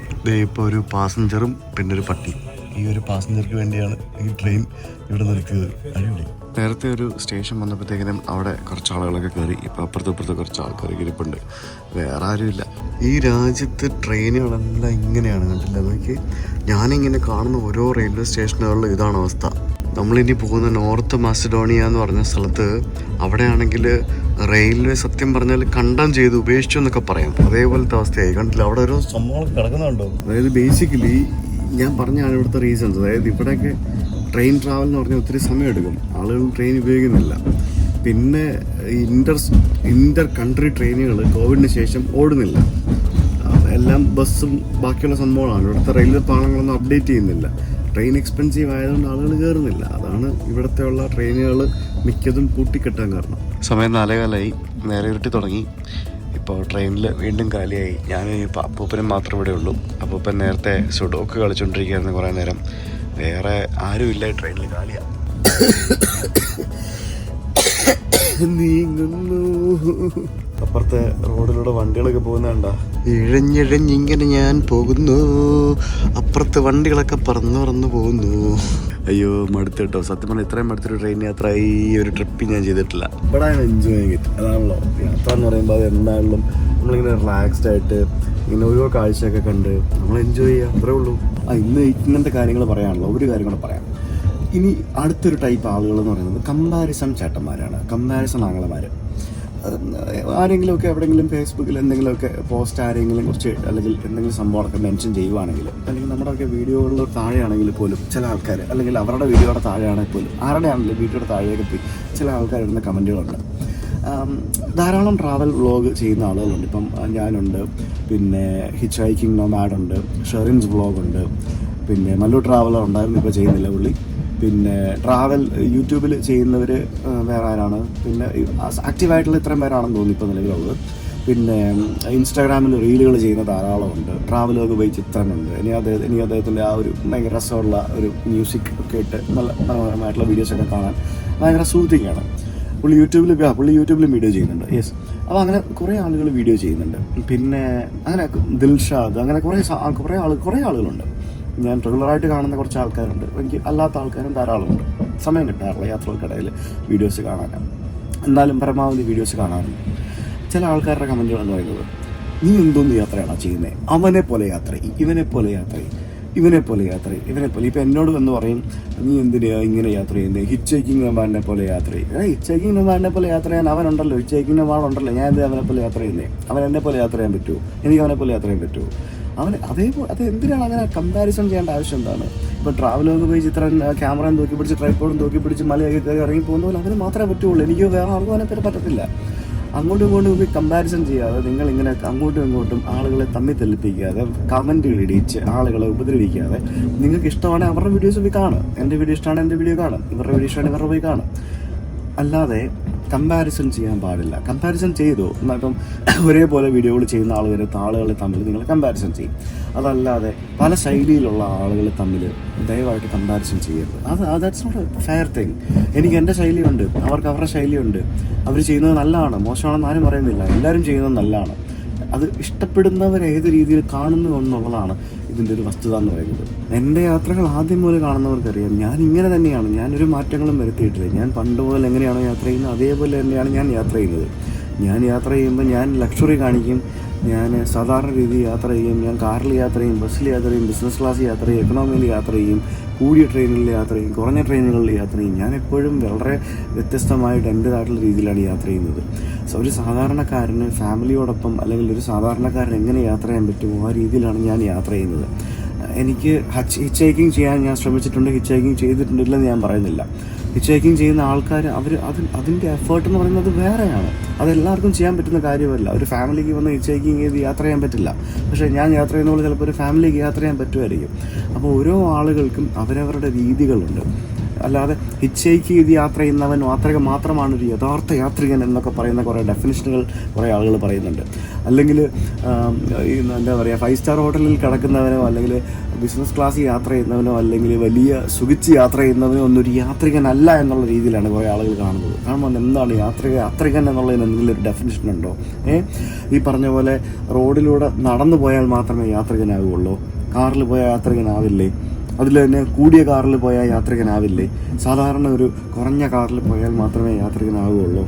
ഇപ്പോൾ ഒരു പാസഞ്ചറും പിന്നെ ഒരു പട്ടി. ഈ ഒരു പാസഞ്ചർക്ക് വേണ്ടിയാണ് ഈ ട്രെയിൻ ഇവിടെ നിൽക്കുന്നത്. അടിപൊളി. നേരത്തെ ഒരു സ്റ്റേഷൻ വന്നപ്പോഴത്തേക്കിനും അവിടെ കുറച്ച് ആളുകളൊക്കെ കയറി. ഇപ്പോൾ അപ്പുറത്ത് കുറച്ച് ആൾക്കാർ ഇരിപ്പുണ്ട്. വേറെ ആരുമില്ല. ഈ രാജ്യത്ത് ട്രെയിനുകളെല്ലാം ഇങ്ങനെയാണ്, കണ്ടില്ല നോക്കി. ഞാനിങ്ങനെ കാണുന്ന ഓരോ റെയിൽവേ സ്റ്റേഷനുകളിലും ഇതാണ് അവസ്ഥ. നമ്മളിനി പോകുന്ന നോർത്ത് മാസിഡോണിയ എന്ന് പറഞ്ഞ സ്ഥലത്ത് അവിടെയാണെങ്കിൽ റെയിൽവേ സത്യം പറഞ്ഞാൽ കണ്ടം ചെയ്ത് ഉപേക്ഷിച്ചു എന്നൊക്കെ പറയാം. അതേപോലത്തെ അവസ്ഥയായി, കണ്ടില്ല. അവിടെ ഓരോ സംഭവങ്ങൾ കിടക്കുന്നുണ്ടോ. അതായത് ബേസിക്കലി ഞാൻ പറഞ്ഞാണ് ഇവിടുത്തെ റീസൺസ്. അതായത് ഇവിടെയൊക്കെ ട്രെയിൻ ട്രാവൽ എന്ന് പറഞ്ഞാൽ ഒത്തിരി സമയമെടുക്കും, ആളുകൾ ട്രെയിൻ ഉപയോഗിക്കുന്നില്ല. പിന്നെ ഇന്റർ കൺട്രി ട്രെയിനുകൾ കോവിഡിന് ശേഷം ഓടുന്നില്ല, എല്ലാം ബസ്സും ബാക്കിയുള്ള സംഭവങ്ങളാണ്. ഇവിടുത്തെ റെയിൽവേ പാളങ്ങളൊന്നും അപ്ഡേറ്റ് ചെയ്യുന്നില്ല. ട്രെയിൻ എക്സ്പെൻസീവ് ആയതുകൊണ്ട് ആളുകൾ കയറുന്നില്ല. അതാണ് ഇവിടുത്തെ ഉള്ള ട്രെയിനുകൾ മിക്കതും പൂട്ടിക്കെട്ടാൻ കാരണം. സമയം 4:15, നേരെ ഇരുട്ടി തുടങ്ങി. ഇപ്പോൾ ട്രെയിനിൽ വീണ്ടും കാലിയായി. ഞാൻ ഇപ്പോൾ അപ്പൂപ്പനും മാത്രമേ ഇവിടെ ഉള്ളൂ. അപ്പൂപ്പൻ നേരത്തെ സുഡോക്ക് കളിച്ചുകൊണ്ടിരിക്കുകയായിരുന്നു കുറേ നേരം. വേറെ ആരുമില്ല, ട്രെയിനിൽ കാലിയാണ്. നീങ്ങുന്നു. അപ്പുറത്തെ റോഡിലൂടെ വണ്ടികളൊക്കെ പോകുന്നുണ്ട. ഇഴഞ്ഞിഴഞ്ഞിങ്ങനെ ഞാൻ പോകുന്നു, അപ്പുറത്തെ വണ്ടികളൊക്കെ പറന്ന് പോകുന്നു. അയ്യോ മടുത്ത് കേട്ടോ. സത്യം പറഞ്ഞാൽ ഇത്രയും മടുത്തൊരു ട്രെയിൻ യാത്ര ഈ ഒരു ട്രിപ്പ് ഞാൻ ചെയ്തിട്ടില്ല. ഇവിടെ എൻജോയ് ചെയ്തിട്ട് അതാണല്ലോ യാത്ര എന്ന് പറയുമ്പോൾ. അത് എന്തായാലും നമ്മളിങ്ങനെ റിലാക്സ്ഡ് ആയിട്ട് ഇങ്ങനെ ഓരോ കാഴ്ചയൊക്കെ കണ്ട് നമ്മൾ എൻജോയ് ചെയ്യുക, അത്രേ ഉള്ളൂ. ഇന്ന് ഇങ്ങനത്തെ കാര്യങ്ങൾ പറയാനുള്ളൂ. ഒരു കാര്യം കൂടെ പറയാം. ഇനി അടുത്തൊരു ടൈപ്പ് ആളുകൾ എന്ന് പറയുന്നത് കമ്പാരിസൺ ചേട്ടന്മാരാണ്, കമ്പാരിസൺ ആങ്ങളമാർ. ആരെങ്കിലുമൊക്കെ എവിടെയെങ്കിലും ഫേസ്ബുക്കിൽ എന്തെങ്കിലുമൊക്കെ പോസ്റ്റ് ആരെങ്കിലും കുറിച്ച് അല്ലെങ്കിൽ എന്തെങ്കിലും സംഭവമൊക്കെ മെൻഷൻ ചെയ്യുവാണെങ്കിൽ, അല്ലെങ്കിൽ നമ്മുടെയൊക്കെ വീഡിയോകളുടെ താഴെയാണെങ്കിൽ പോലും ചില ആൾക്കാർ, അല്ലെങ്കിൽ അവരുടെ വീഡിയോയുടെ താഴെയാണെങ്കിൽ പോലും, ആരുടെ ആണെങ്കിലും വീഡിയോയുടെ താഴെയൊക്കെ പോയി ചില ആൾക്കാരിടുന്ന കമൻറ്റുകളുണ്ട്. ധാരാളം ട്രാവൽ വ്ളോഗ് ചെയ്യുന്ന ആളുകളുണ്ട്. ഇപ്പം ഞാനുണ്ട്, പിന്നെ ഹിച്ച് ഹൈക്കിംഗ് നൊമാഡുണ്ട്, ഷെറിൻസ് വ്ളോഗുണ്ട്, പിന്നെ മല്ലു ട്രാവലർ ഉണ്ടായിരുന്നു, ഇപ്പോൾ ചെയ്യുന്നില്ല പുള്ളി. പിന്നെ ട്രാവൽ യൂട്യൂബിൽ ചെയ്യുന്നവർ വേറെ ആരാണ്, പിന്നെ ആക്റ്റീവായിട്ടുള്ള ഇത്രയും പേരാണെന്ന് തോന്നി ഇപ്പോൾ നിലവിലുള്ളത്. പിന്നെ ഇൻസ്റ്റാഗ്രാമിൽ റീലുകൾ ചെയ്യുന്ന ധാരാളമുണ്ട്. ട്രാവലോഗ് ബൈ ചിത്രനുണ്ട്. ഇനി അദ്ദേഹത്തിൻ്റെ ആ ഒരു ഭയങ്കര രസമുള്ള ഒരു മ്യൂസിക് ഒക്കെ ഇട്ട് നല്ല മനോഹരമായിട്ടുള്ള വീഡിയോസൊക്കെ കാണാൻ ഭയങ്കര സൂത്തിങ്ങാണ്. പുള്ളി യൂട്യൂബിലും വീഡിയോ ചെയ്യുന്നുണ്ട്. യെസ്, അപ്പോൾ അങ്ങനെ കുറേ ആളുകൾ വീഡിയോ ചെയ്യുന്നുണ്ട്. പിന്നെ അങ്ങനെ ദിൽഷാദ്, അങ്ങനെ കുറേ ആളുകളുണ്ട്. ഞാൻ റെഗുലറായിട്ട് കാണുന്ന കുറച്ച് ആൾക്കാരുണ്ട്. എനിക്ക് അല്ലാത്ത ആൾക്കാരും ധാരാളമുണ്ട്. സമയം കിട്ടാറില്ല യാത്രകൾക്കിടയിൽ വീഡിയോസ് കാണാനാണ്. എന്നാലും പരമാവധി വീഡിയോസ് കാണാറുണ്ട്. ചില ആൾക്കാരുടെ കമൻറ്റുകൾ എന്ന് പറയുന്നത്, നീ എന്തോന്ന് യാത്രയാണോ ചെയ്യുന്നത്, അവനെ പോലെ യാത്ര ചെയ്യും, ഇവനെ പോലെ യാത്ര ഇപ്പോൾ എന്നോട് എന്ന് പറയും, നീ എന്തിനാണ് ഇങ്ങനെ യാത്ര ചെയ്യുന്നത്, ഹിച്ച് ഹൈക്കിംഗ് നൊമാഡിനെ പോലെ യാത്ര ചെയ്യും. ഹിച്ച് ഹൈക്കിംഗ് നൊമാഡിനെ പോലെ യാത്ര ചെയ്യാൻ അവനുണ്ടല്ലോ, ഹിച്ച് ഹൈക്കിംഗ് നൊമാഡുണ്ടല്ലോ, ഞാൻ എന്ത് അവനെ പോലെ യാത്ര ചെയ്യുന്നത്, അവൻ എന്നെ പോലെ യാത്ര ചെയ്യാൻ പറ്റുമോ, എനിക്ക് അവനെ പോലെ യാത്ര ചെയ്യാൻ പറ്റുമോ? അത് എന്തിനാണ് അങ്ങനെ കമ്പാരിസൺ ചെയ്യേണ്ട ആവശ്യം എന്താണ്? ഇപ്പോൾ ട്രാവലൊക്കെ പോയി ചിത്രം ക്യാമറയും തൂക്കി പിടിച്ച് ട്രൈപ്പോഡും തൂക്കി പിടിച്ച് മലയൊക്കെ കയറി ഇറങ്ങി പോകുന്ന പോലെ അവന് മാത്രമേ പറ്റുള്ളൂ. എനിക്ക് വേറെ ആർക്കും അതിനെ പറ്റത്തില്ല. അങ്ങോട്ടും ഇങ്ങോട്ടും പോയി കമ്പാരിസൺ ചെയ്യാതെ നിങ്ങളിങ്ങനെ അങ്ങോട്ടും ഇങ്ങോട്ടും ആളുകളെ തമ്മിൽ തെളിപ്പിക്കാതെ, കമൻറ്റുകൾ ഇടിച്ച് ആളുകളെ ഉപദ്രവിക്കാതെ, നിങ്ങൾക്ക് ഇഷ്ടമാണെങ്കിൽ അവരുടെ വീഡിയോസ് പോയി കാണും. എൻ്റെ വീഡിയോ ഇഷ്ടമാണ് എൻ്റെ വീഡിയോ കാണും, ഇവരുടെ വീഡിയോ ഇഷ്ടമാണ് ഇവരുടെ പോയി കാണും. അല്ലാതെ കമ്പാരിസൺ ചെയ്യാൻ പാടില്ല. കമ്പാരിസൺ ചെയ്തു ഇപ്പം ഒരേപോലെ വീഡിയോകൾ ചെയ്യുന്ന ആളുകളെ തമ്മിൽ നിങ്ങൾ കമ്പാരിസൺ ചെയ്യും. അതല്ലാതെ പല ശൈലിയിലുള്ള ആളുകൾ തമ്മിൽ ദയവായിട്ട് കമ്പാരിസൺ ചെയ്യരുത്. That's not a fair thing. എനിക്ക് എൻ്റെ ശൈലിയുണ്ട്, അവർക്ക് അവരുടെ ശൈലിയുണ്ട്. അവർ ചെയ്യുന്നത് നല്ലതാണ്, മോശമാണെന്ന് ആരും പറയുന്നില്ല. എല്ലാവരും ചെയ്യുന്നത് നല്ലതാണ്. അത് ഇഷ്ടപ്പെടുന്നവർ ഏത് രീതിയിൽ കാണുന്നു എന്നുള്ളതാണ് ഇതിൻ്റെ ഒരു വസ്തുത എന്ന് പറയുന്നത്. എൻ്റെ യാത്രകൾ ആദ്യം മുതൽ കാണുന്നവർക്കറിയാം, ഞാൻ ഇങ്ങനെ തന്നെയാണ്. ഞാനൊരു മാറ്റങ്ങളും വരുത്തിയിട്ടില്ല. ഞാൻ പണ്ട് മുതൽ എങ്ങനെയാണോ യാത്ര ചെയ്യുന്നത് അതേപോലെ തന്നെയാണ് ഞാൻ യാത്ര ചെയ്യുന്നത്. ഞാൻ യാത്ര ചെയ്യുമ്പോൾ ഞാൻ ലക്ഷറി കാണിക്കും, ഞാൻ സാധാരണ രീതിയിൽ യാത്ര ചെയ്യും, ഞാൻ കാറിൽ യാത്ര ചെയ്യും, ബസ്സിൽ യാത്ര ചെയ്യും, ബിസിനസ് ക്ലാസ്സിൽ യാത്ര ചെയ്യും, എക്കണോമിയിൽ യാത്ര ചെയ്യും, കൂടിയ ട്രെയിനുകളിൽ യാത്ര ചെയ്യും, കുറഞ്ഞ ട്രെയിനുകളിൽ യാത്ര ചെയ്യും. ഞാൻ എപ്പോഴും വളരെ വ്യത്യസ്തമായിട്ട് എൻ്റേതായിട്ടുള്ള രീതിയിലാണ് യാത്ര ചെയ്യുന്നത്. ഒരു സാധാരണക്കാരന് ഫാമിലിയോടൊപ്പം അല്ലെങ്കിൽ ഒരു സാധാരണക്കാരൻ എങ്ങനെ യാത്ര ചെയ്യാൻ പറ്റുമോ ആ രീതിയിലാണ് ഞാൻ യാത്ര ചെയ്യുന്നത്. എനിക്ക് ഹിച്ച് ഹൈക്കിംഗ് ചെയ്യാൻ ഞാൻ ശ്രമിച്ചിട്ടുണ്ട്, ഹിച്ച് ഹൈക്കിംഗ് ചെയ്തിട്ടുണ്ടില്ലെന്ന് ഞാൻ പറയുന്നില്ല. ഹിച്ച് ഹൈക്കിംഗ് ചെയ്യുന്ന ആൾക്കാർ അതിൻ്റെ എഫേർട്ട് എന്ന് പറയുന്നത് വേറെയാണ്. അതെല്ലാവർക്കും ചെയ്യാൻ പറ്റുന്ന കാര്യമല്ല. ഒരു ഫാമിലിക്ക് വന്ന് ഹിച്ച് ഹൈക്കിംഗ് ചെയ്ത് യാത്ര ചെയ്യാൻ പറ്റില്ല. പക്ഷേ ഞാൻ യാത്ര ചെയ്യുന്ന പോലെ ചിലപ്പോൾ ഒരു ഫാമിലിക്ക് യാത്ര ചെയ്യാൻ പറ്റുമായിരിക്കും. അപ്പോൾ ഓരോ ആളുകൾക്കും അവരവരുടെ രീതികളുണ്ട്. അല്ലാതെ ഹിച്ച് ഹൈക്ക് ചെയ്ത് യാത്ര ചെയ്യുന്നവൻ മാത്രമാണ് ഒരു യഥാർത്ഥ യാത്രികൻ എന്നൊക്കെ പറയുന്ന കുറേ ഡെഫിനിഷനുകൾ കുറേ ആളുകൾ പറയുന്നുണ്ട്. അല്ലെങ്കിൽ എന്താ പറയുക, 5 സ്റ്റാർ ഹോട്ടലിൽ കിടക്കുന്നവനോ അല്ലെങ്കിൽ ബിസിനസ് ക്ലാസ്സിൽ യാത്ര ചെയ്യുന്നവനോ അല്ലെങ്കിൽ വലിയ സുഖിച്ച് യാത്ര ചെയ്യുന്നവനോ ഒന്നൊരു യാത്രികനല്ല എന്നുള്ള രീതിയിലാണ് കുറേ ആളുകൾ കാണുന്നത്. കാരണം എന്താണ് യാത്രികൻ എന്നുള്ളതിന് എന്തെങ്കിലും ഒരു ഡെഫിനിഷൻ ഉണ്ടോ? ഈ പറഞ്ഞ പോലെ റോഡിലൂടെ നടന്നു പോയാൽ മാത്രമേ യാത്രികനാകുള്ളൂ, കാറിൽ പോയാൽ യാത്രികനാവില്ലേ? അതിൽ തന്നെ കൂടിയ കാറിൽ പോയാൽ യാത്രികനാവില്ലേ? സാധാരണ ഒരു കുറഞ്ഞ കാറിൽ പോയാൽ മാത്രമേ യാത്രികനാവുകയുള്ളൂ.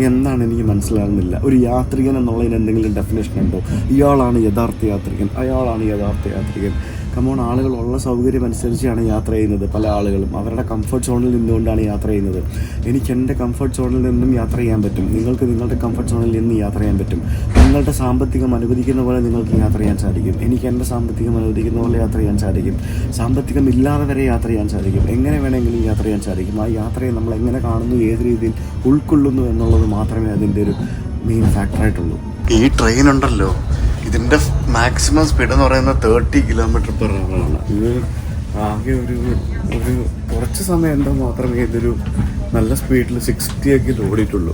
എന്താണ് എനിക്ക് മനസ്സിലാകുന്നില്ല. ഒരു യാത്രികൻ എന്നുള്ളതിന് എന്തെങ്കിലും ഡെഫിനേഷൻ ഉണ്ടോ? ഇയാളാണ് യഥാർത്ഥ യാത്രികൻ, അയാളാണ് യഥാർത്ഥ യാത്രികൻ. കമോൺ, ആളുകൾ ഉള്ള സൗകര്യം അനുസരിച്ചാണ് യാത്ര ചെയ്യുന്നത്. പല ആളുകളും അവരുടെ കംഫർട്ട് സോണിൽ നിന്നുകൊണ്ടാണ് യാത്ര ചെയ്യുന്നത്. എനിക്ക് എൻ്റെ കംഫർട്ട് സോണിൽ നിന്നും യാത്ര ചെയ്യാൻ പറ്റും, നിങ്ങൾക്ക് നിങ്ങളുടെ കംഫർട്ട് സോണിൽ നിന്ന് യാത്ര ചെയ്യാൻ പറ്റും. നിങ്ങളുടെ സാമ്പത്തികം അനുവദിക്കുന്ന പോലെ നിങ്ങൾക്ക് യാത്ര ചെയ്യാൻ സാധിക്കും, എനിക്ക് എൻ്റെ സാമ്പത്തികം അനുവദിക്കുന്ന പോലെ യാത്ര ചെയ്യാൻ സാധിക്കും. സാമ്പത്തികം ഇല്ലാതെ വരെ യാത്ര ചെയ്യാൻ സാധിക്കും. എങ്ങനെ വേണമെങ്കിലും യാത്ര ചെയ്യാൻ സാധിക്കും. ആ യാത്രയെ നമ്മൾ എങ്ങനെ കാണുന്നു, ഏത് രീതിയിൽ ഉൾക്കൊള്ളുന്നു എന്നുള്ളത് മാത്രമേ അതിൻ്റെ ഒരു മെയിൻ ഫാക്ടറായിട്ടുള്ളൂ. ഈ ട്രെയിൻ ഉണ്ടല്ലോ, ഇതിൻ്റെ മാക്സിമം സ്പീഡ് എന്ന് പറയുന്നത് 30 km/h ആണ്. ഇത് ആകെ ഒരു കുറച്ച് സമയം എന്താ മാത്രമേ ഇതൊരു നല്ല സ്പീഡിൽ 60 ഒക്കെ ഓടിയിട്ടുള്ളൂ.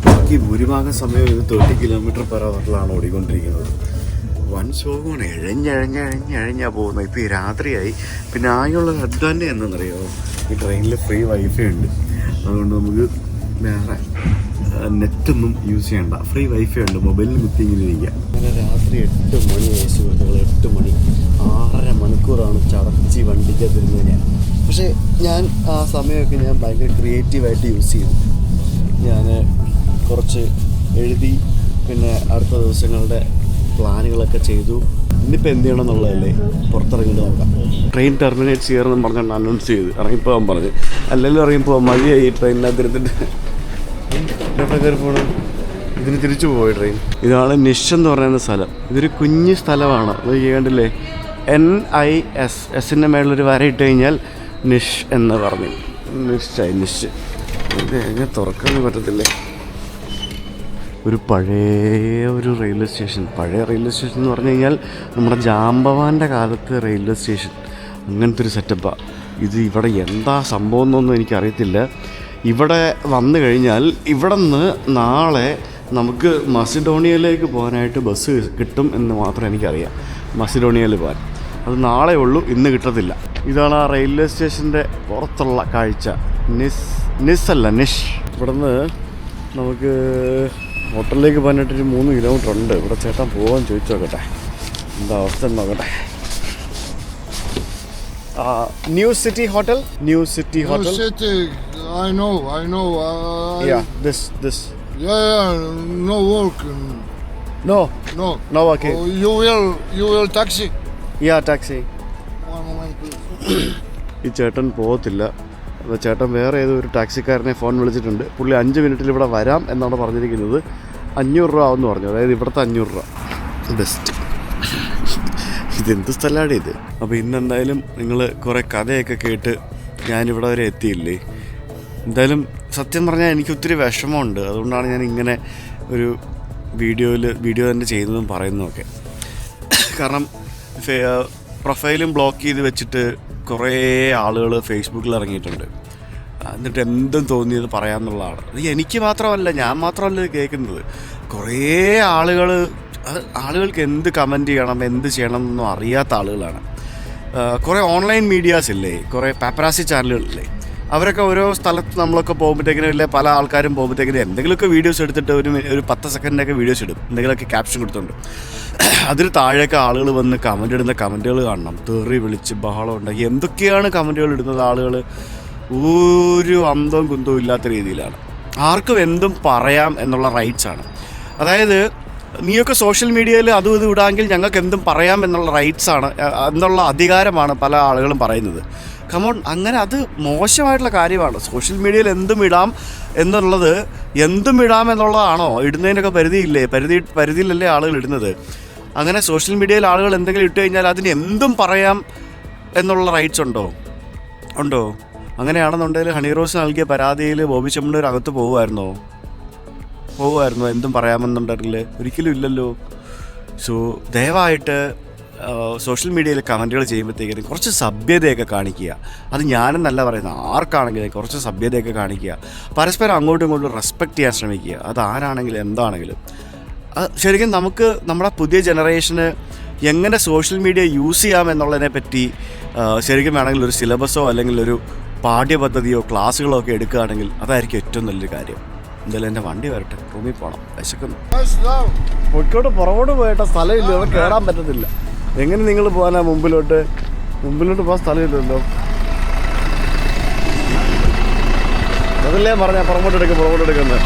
ബാക്കി ഭൂരിഭാഗം സമയം ഇത് 30 km/h ഓടിക്കൊണ്ടിരിക്കുന്നത്. വൻ ശോകമാണ്. എഴഞ്ഞാ പോകുന്നത്. ഇപ്പോൾ ഈ രാത്രിയായി. പിന്നെ ആകെയുള്ളൊരു അഡ്വാൻറ്റേജ് എന്താണെന്നറിയോ, ഈ ട്രെയിനിൽ ഫ്രീ വൈഫൈ ഉണ്ട്. അതുകൊണ്ട് നമുക്ക് വേറെ നെറ്റൊന്നും യൂസ് ചെയ്യണ്ട, ഫ്രീ വൈഫൈ ഉണ്ട്. മൊബൈലിൽ കുത്തി ഇങ്ങനെ ഇരിക്കുക. അങ്ങനെ രാത്രി 8 മണിയായി സുഹൃത്തുക്കൾ. 8 മണി, 6.5 മണിക്കൂറാണ് ചടച്ചി വണ്ടിക്കകത്തിരുന്നത് ഞാൻ. പക്ഷേ ഞാൻ ആ സമയമൊക്കെ ഞാൻ ഭയങ്കര ക്രിയേറ്റീവായിട്ട് യൂസ് ചെയ്തു. ഞാൻ കുറച്ച് എഴുതി, പിന്നെ അടുത്ത ദിവസങ്ങളുടെ പ്ലാനുകളൊക്കെ ചെയ്തു. ഇന്നിപ്പോൾ എന്ത് ചെയ്യണം എന്നുള്ളതല്ലേ പുറത്തിറങ്ങിയിട്ട് നോക്കാം. ട്രെയിൻ ടെർമിനേറ്റ് ചെയ്യാറെന്ന് പറഞ്ഞാൽ അനൗൺസ് ചെയ്ത് ഇറങ്ങിപ്പോകാൻ പറഞ്ഞു. അല്ലെങ്കിൽ ഇറങ്ങിപ്പോകാൻ മതിയായി ഈ ട്രെയിനിനകത്തിരുത്തിട്ട്. കയറി പോകണം. ഇതിന് തിരിച്ചു പോയി ട്രെയിൻ. ഇതാണ് നിഷ് എന്ന് പറയുന്ന സ്ഥലം. ഇതൊരു കുഞ്ഞ് സ്ഥലമാണ്. അത് ചെയ്യേണ്ടില്ലേ, NIS, എസിൻ്റെ മേളിലൊരു വര ഇട്ട് കഴിഞ്ഞാൽ നിഷ് എന്ന് പറഞ്ഞു. നിഷ് ഇത് എങ്ങനെ തുറക്കാനും പറ്റത്തില്ലേ. ഒരു പഴയ ഒരു റെയിൽവേ സ്റ്റേഷൻ. പഴയ റെയിൽവേ സ്റ്റേഷൻ എന്ന് പറഞ്ഞു കഴിഞ്ഞാൽ നമ്മുടെ ജാംബവാൻ്റെ കാലത്ത് റെയിൽവേ സ്റ്റേഷൻ, അങ്ങനത്തെ ഒരു സെറ്റപ്പാണ് ഇത്. ഇവിടെ എന്താ സംഭവം എന്നൊന്നും എനിക്കറിയത്തില്ല. ഇവിടെ വന്നു കഴിഞ്ഞാൽ ഇവിടെ നിന്ന് നാളെ നമുക്ക് മസിഡോണിയയിലേക്ക് പോകാനായിട്ട് ബസ് കിട്ടും എന്ന് മാത്രം എനിക്കറിയാം. മസിഡോണിയയിൽ പോകാൻ അത് നാളെ ഉള്ളൂ, ഇന്ന് കിട്ടത്തില്ല. ഇതാണ് ആ റെയിൽവേ സ്റ്റേഷൻ്റെ പുറത്തുള്ള കാഴ്ച. നിഷ്. ഇവിടെ നിന്ന് നമുക്ക് ഹോട്ടലിലേക്ക് പോകാനായിട്ടൊരു 3 കിലോമീറ്റർ ഉണ്ട്. ഇവിടെ ചേട്ടൻ പോകാൻ ചോദിച്ചു നോക്കട്ടെ, എന്താ അവസ്ഥ എന്ന് നോക്കട്ടെ. New City Hotel. New City, I know. Yeah, this. Yeah, no work. No, okay. Oh, you will taxi? Yeah, taxi. One moment, please. ഈ ചേട്ടൻ പോകത്തില്ല. ചേട്ടൻ വേറെ ഏതോ ഒരു ടാക്സിക്കാരനെ ഫോൺ വിളിച്ചിട്ടുണ്ട്. പുള്ളി 5 മിനിറ്റിൽ ഇവിടെ വരാം എന്നാണ് പറഞ്ഞിരിക്കുന്നത്. 500 രൂപ ആവുമെന്ന് പറഞ്ഞു. അതായത് ഇവിടുത്തെ 500 രൂപ. ബെസ്റ്റ്. ഇതെന്ത് സ്ഥലമാണ് ഇത്? അപ്പോൾ ഇന്നെന്തായാലും നിങ്ങൾ കുറേ കഥയൊക്കെ കേട്ട് ഞാനിവിടെ വരെ എത്തിയില്ലേ. എന്തായാലും സത്യം പറഞ്ഞാൽ എനിക്ക് ഒത്തിരി വിഷമമുണ്ട്. അതുകൊണ്ടാണ് ഞാൻ ഇങ്ങനെ ഒരു വീഡിയോ തന്നെ ചെയ്യുന്നതും പറയുന്നതുമൊക്കെ. കാരണം പ്രൊഫൈലും ബ്ലോക്ക് ചെയ്ത് വെച്ചിട്ട് കുറേ ആളുകൾ ഫേസ്ബുക്കിൽ ഇറങ്ങിയിട്ടുണ്ട്. എന്നിട്ട് എന്തും തോന്നിയത് പറയാമെന്നുള്ളതാണ്. അത് എനിക്ക് മാത്രമല്ല, ഞാൻ മാത്രമല്ല ഇത് കേൾക്കുന്നത്. കുറേ ആളുകൾക്ക് എന്ത് കമൻറ്റ് ചെയ്യണം, എന്ത് ചെയ്യണം എന്നൊന്നും അറിയാത്ത ആളുകളാണ്. കുറേ ഓൺലൈൻ മീഡിയാസ് ഇല്ലേ, കുറേ പാപ്പരാസി ചാനലുകളില്ലേ, അവരൊക്കെ ഓരോ സ്ഥലത്ത് നമ്മളൊക്കെ പോകുമ്പോഴത്തേക്കിനും ഇല്ലേ, പല ആൾക്കാരും പോകുമ്പോഴത്തേക്കിനും എന്തെങ്കിലുമൊക്കെ വീഡിയോസ് എടുത്തിട്ട് ഒരു 10 സെക്കൻഡിൻ്റെയൊക്കെ വീഡിയോസ് ഇടും, എന്തെങ്കിലുമൊക്കെ ക്യാപ്ഷൻ കൊടുത്തുണ്ട്. അതിൽ താഴെയൊക്കെ ആളുകൾ വന്ന് കമൻ്റ് ഇടുന്ന കമൻറ്റുകൾ കാണണം. തെറി വിളിച്ച് ബഹളം ഉണ്ടാക്കി എന്തൊക്കെയാണ് കമൻറ്റുകൾ ഇടുന്നത് ആളുകൾ. ഒരു അന്തവും കുന്തവും ഇല്ലാത്ത രീതിയിലാണ്. ആർക്കും എന്തും പറയാം എന്നുള്ള റൈറ്റ്സാണ്. അതായത് നീയൊക്കെ സോഷ്യൽ മീഡിയയിൽ അതും ഇത് ഇടാമെങ്കിൽ ഞങ്ങൾക്ക് എന്തും പറയാം എന്നുള്ള റൈറ്റ്സാണ്, എന്നുള്ള അധികാരമാണ് പല ആളുകളും പറയുന്നത്. കമോൺ, അങ്ങനെ അത് മോശമായിട്ടുള്ള കാര്യമാണ്. സോഷ്യൽ മീഡിയയിൽ എന്തും ഇടാം എന്നുള്ളതാണോ? ഇടുന്നതിനൊക്കെ പരിധിയില്ലേ? പരിധിയിലല്ലേ ആളുകൾ ഇടുന്നത്. അങ്ങനെ സോഷ്യൽ മീഡിയയിൽ ആളുകൾ എന്തെങ്കിലും ഇട്ട് കഴിഞ്ഞാൽ അതിന് എന്തും പറയാം എന്നുള്ള റൈറ്റ്സ് ഉണ്ടോ? അങ്ങനെയാണെന്നുണ്ടെങ്കിൽ ഹണി റോസ് നൽകിയ പരാതിയിൽ ബോബി ചെമ്മണ്ണൂർ അകത്ത് പോകുമായിരുന്നോ? എന്തും പറയാമെന്നുണ്ടെങ്കിൽ ഒരിക്കലും ഇല്ലല്ലോ. സോ ദയവായിട്ട് സോഷ്യൽ മീഡിയയിൽ കമൻറ്റുകൾ ചെയ്യുമ്പോഴത്തേക്കും കുറച്ച് സഭ്യതയൊക്കെ കാണിക്കുക. അത് ഞാനെന്നല്ല പറയുന്നത്, ആർക്കാണെങ്കിലും കുറച്ച് സഭ്യതയൊക്കെ കാണിക്കുക. പരസ്പരം അങ്ങോട്ടും ഇങ്ങോട്ടും റെസ്പെക്റ്റ് ചെയ്യാൻ ശ്രമിക്കുക. അത് ആരാണെങ്കിലും എന്താണെങ്കിലും. ശരിക്കും നമുക്ക് നമ്മുടെ പുതിയ ജനറേഷന് എങ്ങനെ സോഷ്യൽ മീഡിയ യൂസ് ചെയ്യാമെന്നുള്ളതിനെ പറ്റി ശരിക്കും വേണമെങ്കിൽ ഒരു സിലബസോ അല്ലെങ്കിൽ ഒരു പാഠ്യപദ്ധതിയോ ക്ലാസ്സുകളോ ഒക്കെ എടുക്കുകയാണെങ്കിൽ അതായിരിക്കും ഏറ്റവും നല്ലൊരു കാര്യം. എന്തായാലും എൻ്റെ വണ്ടി വരട്ടെ, റൂമിൽ പോകണം, വിശക്കുന്നു. പുറകോട്ട് പോയിട്ട് സ്ഥലമില്ല, അവിടെ കയറാൻ പറ്റത്തില്ല. എങ്ങനെ നിങ്ങൾ പോകാനാ മുമ്പിലോട്ട്? മുമ്പിലോട്ട് പോകാൻ സ്ഥലമില്ലല്ലോ. അതല്ലേ പറഞ്ഞാൽ പുറകോട്ട് എടുക്കുന്നത്.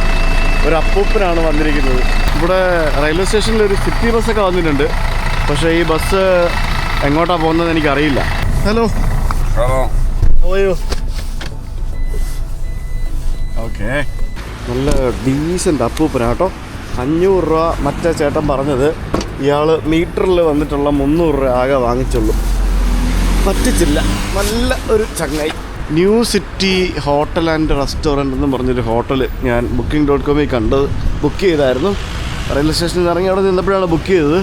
ഒരു അപ്പൂപ്പനാണ് വന്നിരിക്കുന്നത്. ഇവിടെ റെയിൽവേ സ്റ്റേഷനിൽ ഒരു സിറ്റി ബസ്സൊക്കെ വന്നിട്ടുണ്ട്. പക്ഷേ ഈ ബസ് എങ്ങോട്ടാണ് പോകുന്നത് എനിക്കറിയില്ല. Hello OYO okay. നല്ല ഡീസൻ്റ് അപ്പൂപ്പനാട്ടോ. 500 രൂപ മറ്റേ ചേട്ടൻ പറഞ്ഞത്. ഇയാൾ മീറ്ററിൽ വന്നിട്ടുള്ള 300 രൂപ ആകെ വാങ്ങിച്ചുള്ളൂ. പറ്റിച്ചില്ല. നല്ല ഒരു ചങ്ങായി. New city hotel and restaurant എന്ന് പറഞ്ഞൊരു ഹോട്ടൽ ഞാൻ booking.com ബുക്ക് ചെയ്തായിരുന്നു. റെയിൽവേ സ്റ്റേഷനിൽ ഇറങ്ങി അവിടെ നിന്നപ്പോഴാണ് ബുക്ക് ചെയ്തത്.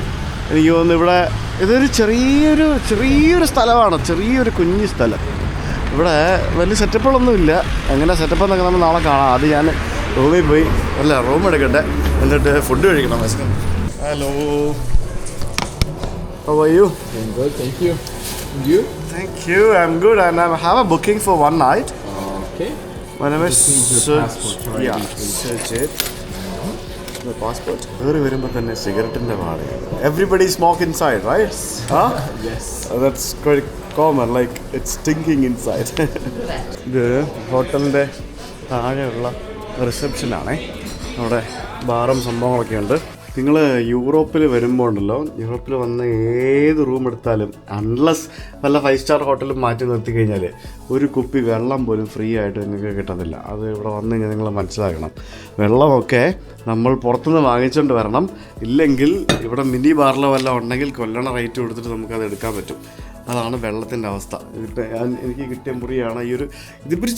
എനിക്ക് തോന്നുന്നു ഇവിടെ ഇതൊരു ചെറിയൊരു സ്ഥലമാണ്. ചെറിയൊരു കുഞ്ഞു സ്ഥലം. ഇവിടെ വലിയ സെറ്റപ്പുകളൊന്നുമില്ല. എങ്ങനെ സെറ്റപ്പ് എന്നൊക്കെ നമ്മൾ നാളെ കാണാം. അത് ഞാൻ റൂമിൽ പോയി റൂം എടുക്കട്ടെ, എന്നിട്ട് ഫുഡ് കഴിക്കണം. Hello, how are you? I'm good, thank you. And you? Thank you, I'm good, and I have a booking for one night. Okay. My name is Just need your passport to ID, Yeah, please. search it. The passport. Keri varumbo thanne cigarette-inde vaade. Everybody smoke inside, right? Huh? Yes. That's quite common, like it's stinking inside. ഇത് ഹോട്ടലിൻ്റെ താഴെയുള്ള റിസപ്ഷനാണേ. അവിടെ ബാറും സംഭവങ്ങളൊക്കെ ഉണ്ട്. നിങ്ങൾ യൂറോപ്പിൽ വരുമ്പോൾ ഉണ്ടല്ലോ, യൂറോപ്പിൽ വന്ന് ഏത് റൂം എടുത്താലും അൺലെസ് വല്ല 5 സ്റ്റാർ ഹോട്ടലും മാറ്റി നിർത്തി കഴിഞ്ഞാൽ ഒരു കുപ്പി വെള്ളം പോലും ഫ്രീ ആയിട്ട് നിങ്ങൾക്ക് കിട്ടത്തില്ല. അത് ഇവിടെ വന്നു കഴിഞ്ഞാൽ നിങ്ങൾ മനസ്സിലാക്കണം. വെള്ളമൊക്കെ നമ്മൾ പുറത്തുനിന്ന് വാങ്ങിച്ചുകൊണ്ട് വരണം. ഇല്ലെങ്കിൽ ഇവിടെ മിനി ബാറിലോ വല്ലതും ഉണ്ടെങ്കിൽ കൊല്ലണ റേറ്റ് കൊടുത്തിട്ട് നമുക്കത് എടുക്കാൻ പറ്റും. അതാണ് വെള്ളത്തിൻ്റെ അവസ്ഥ. എനിക്ക് കിട്ടിയ മുറിയാണ് ഇതിപ്പോൾ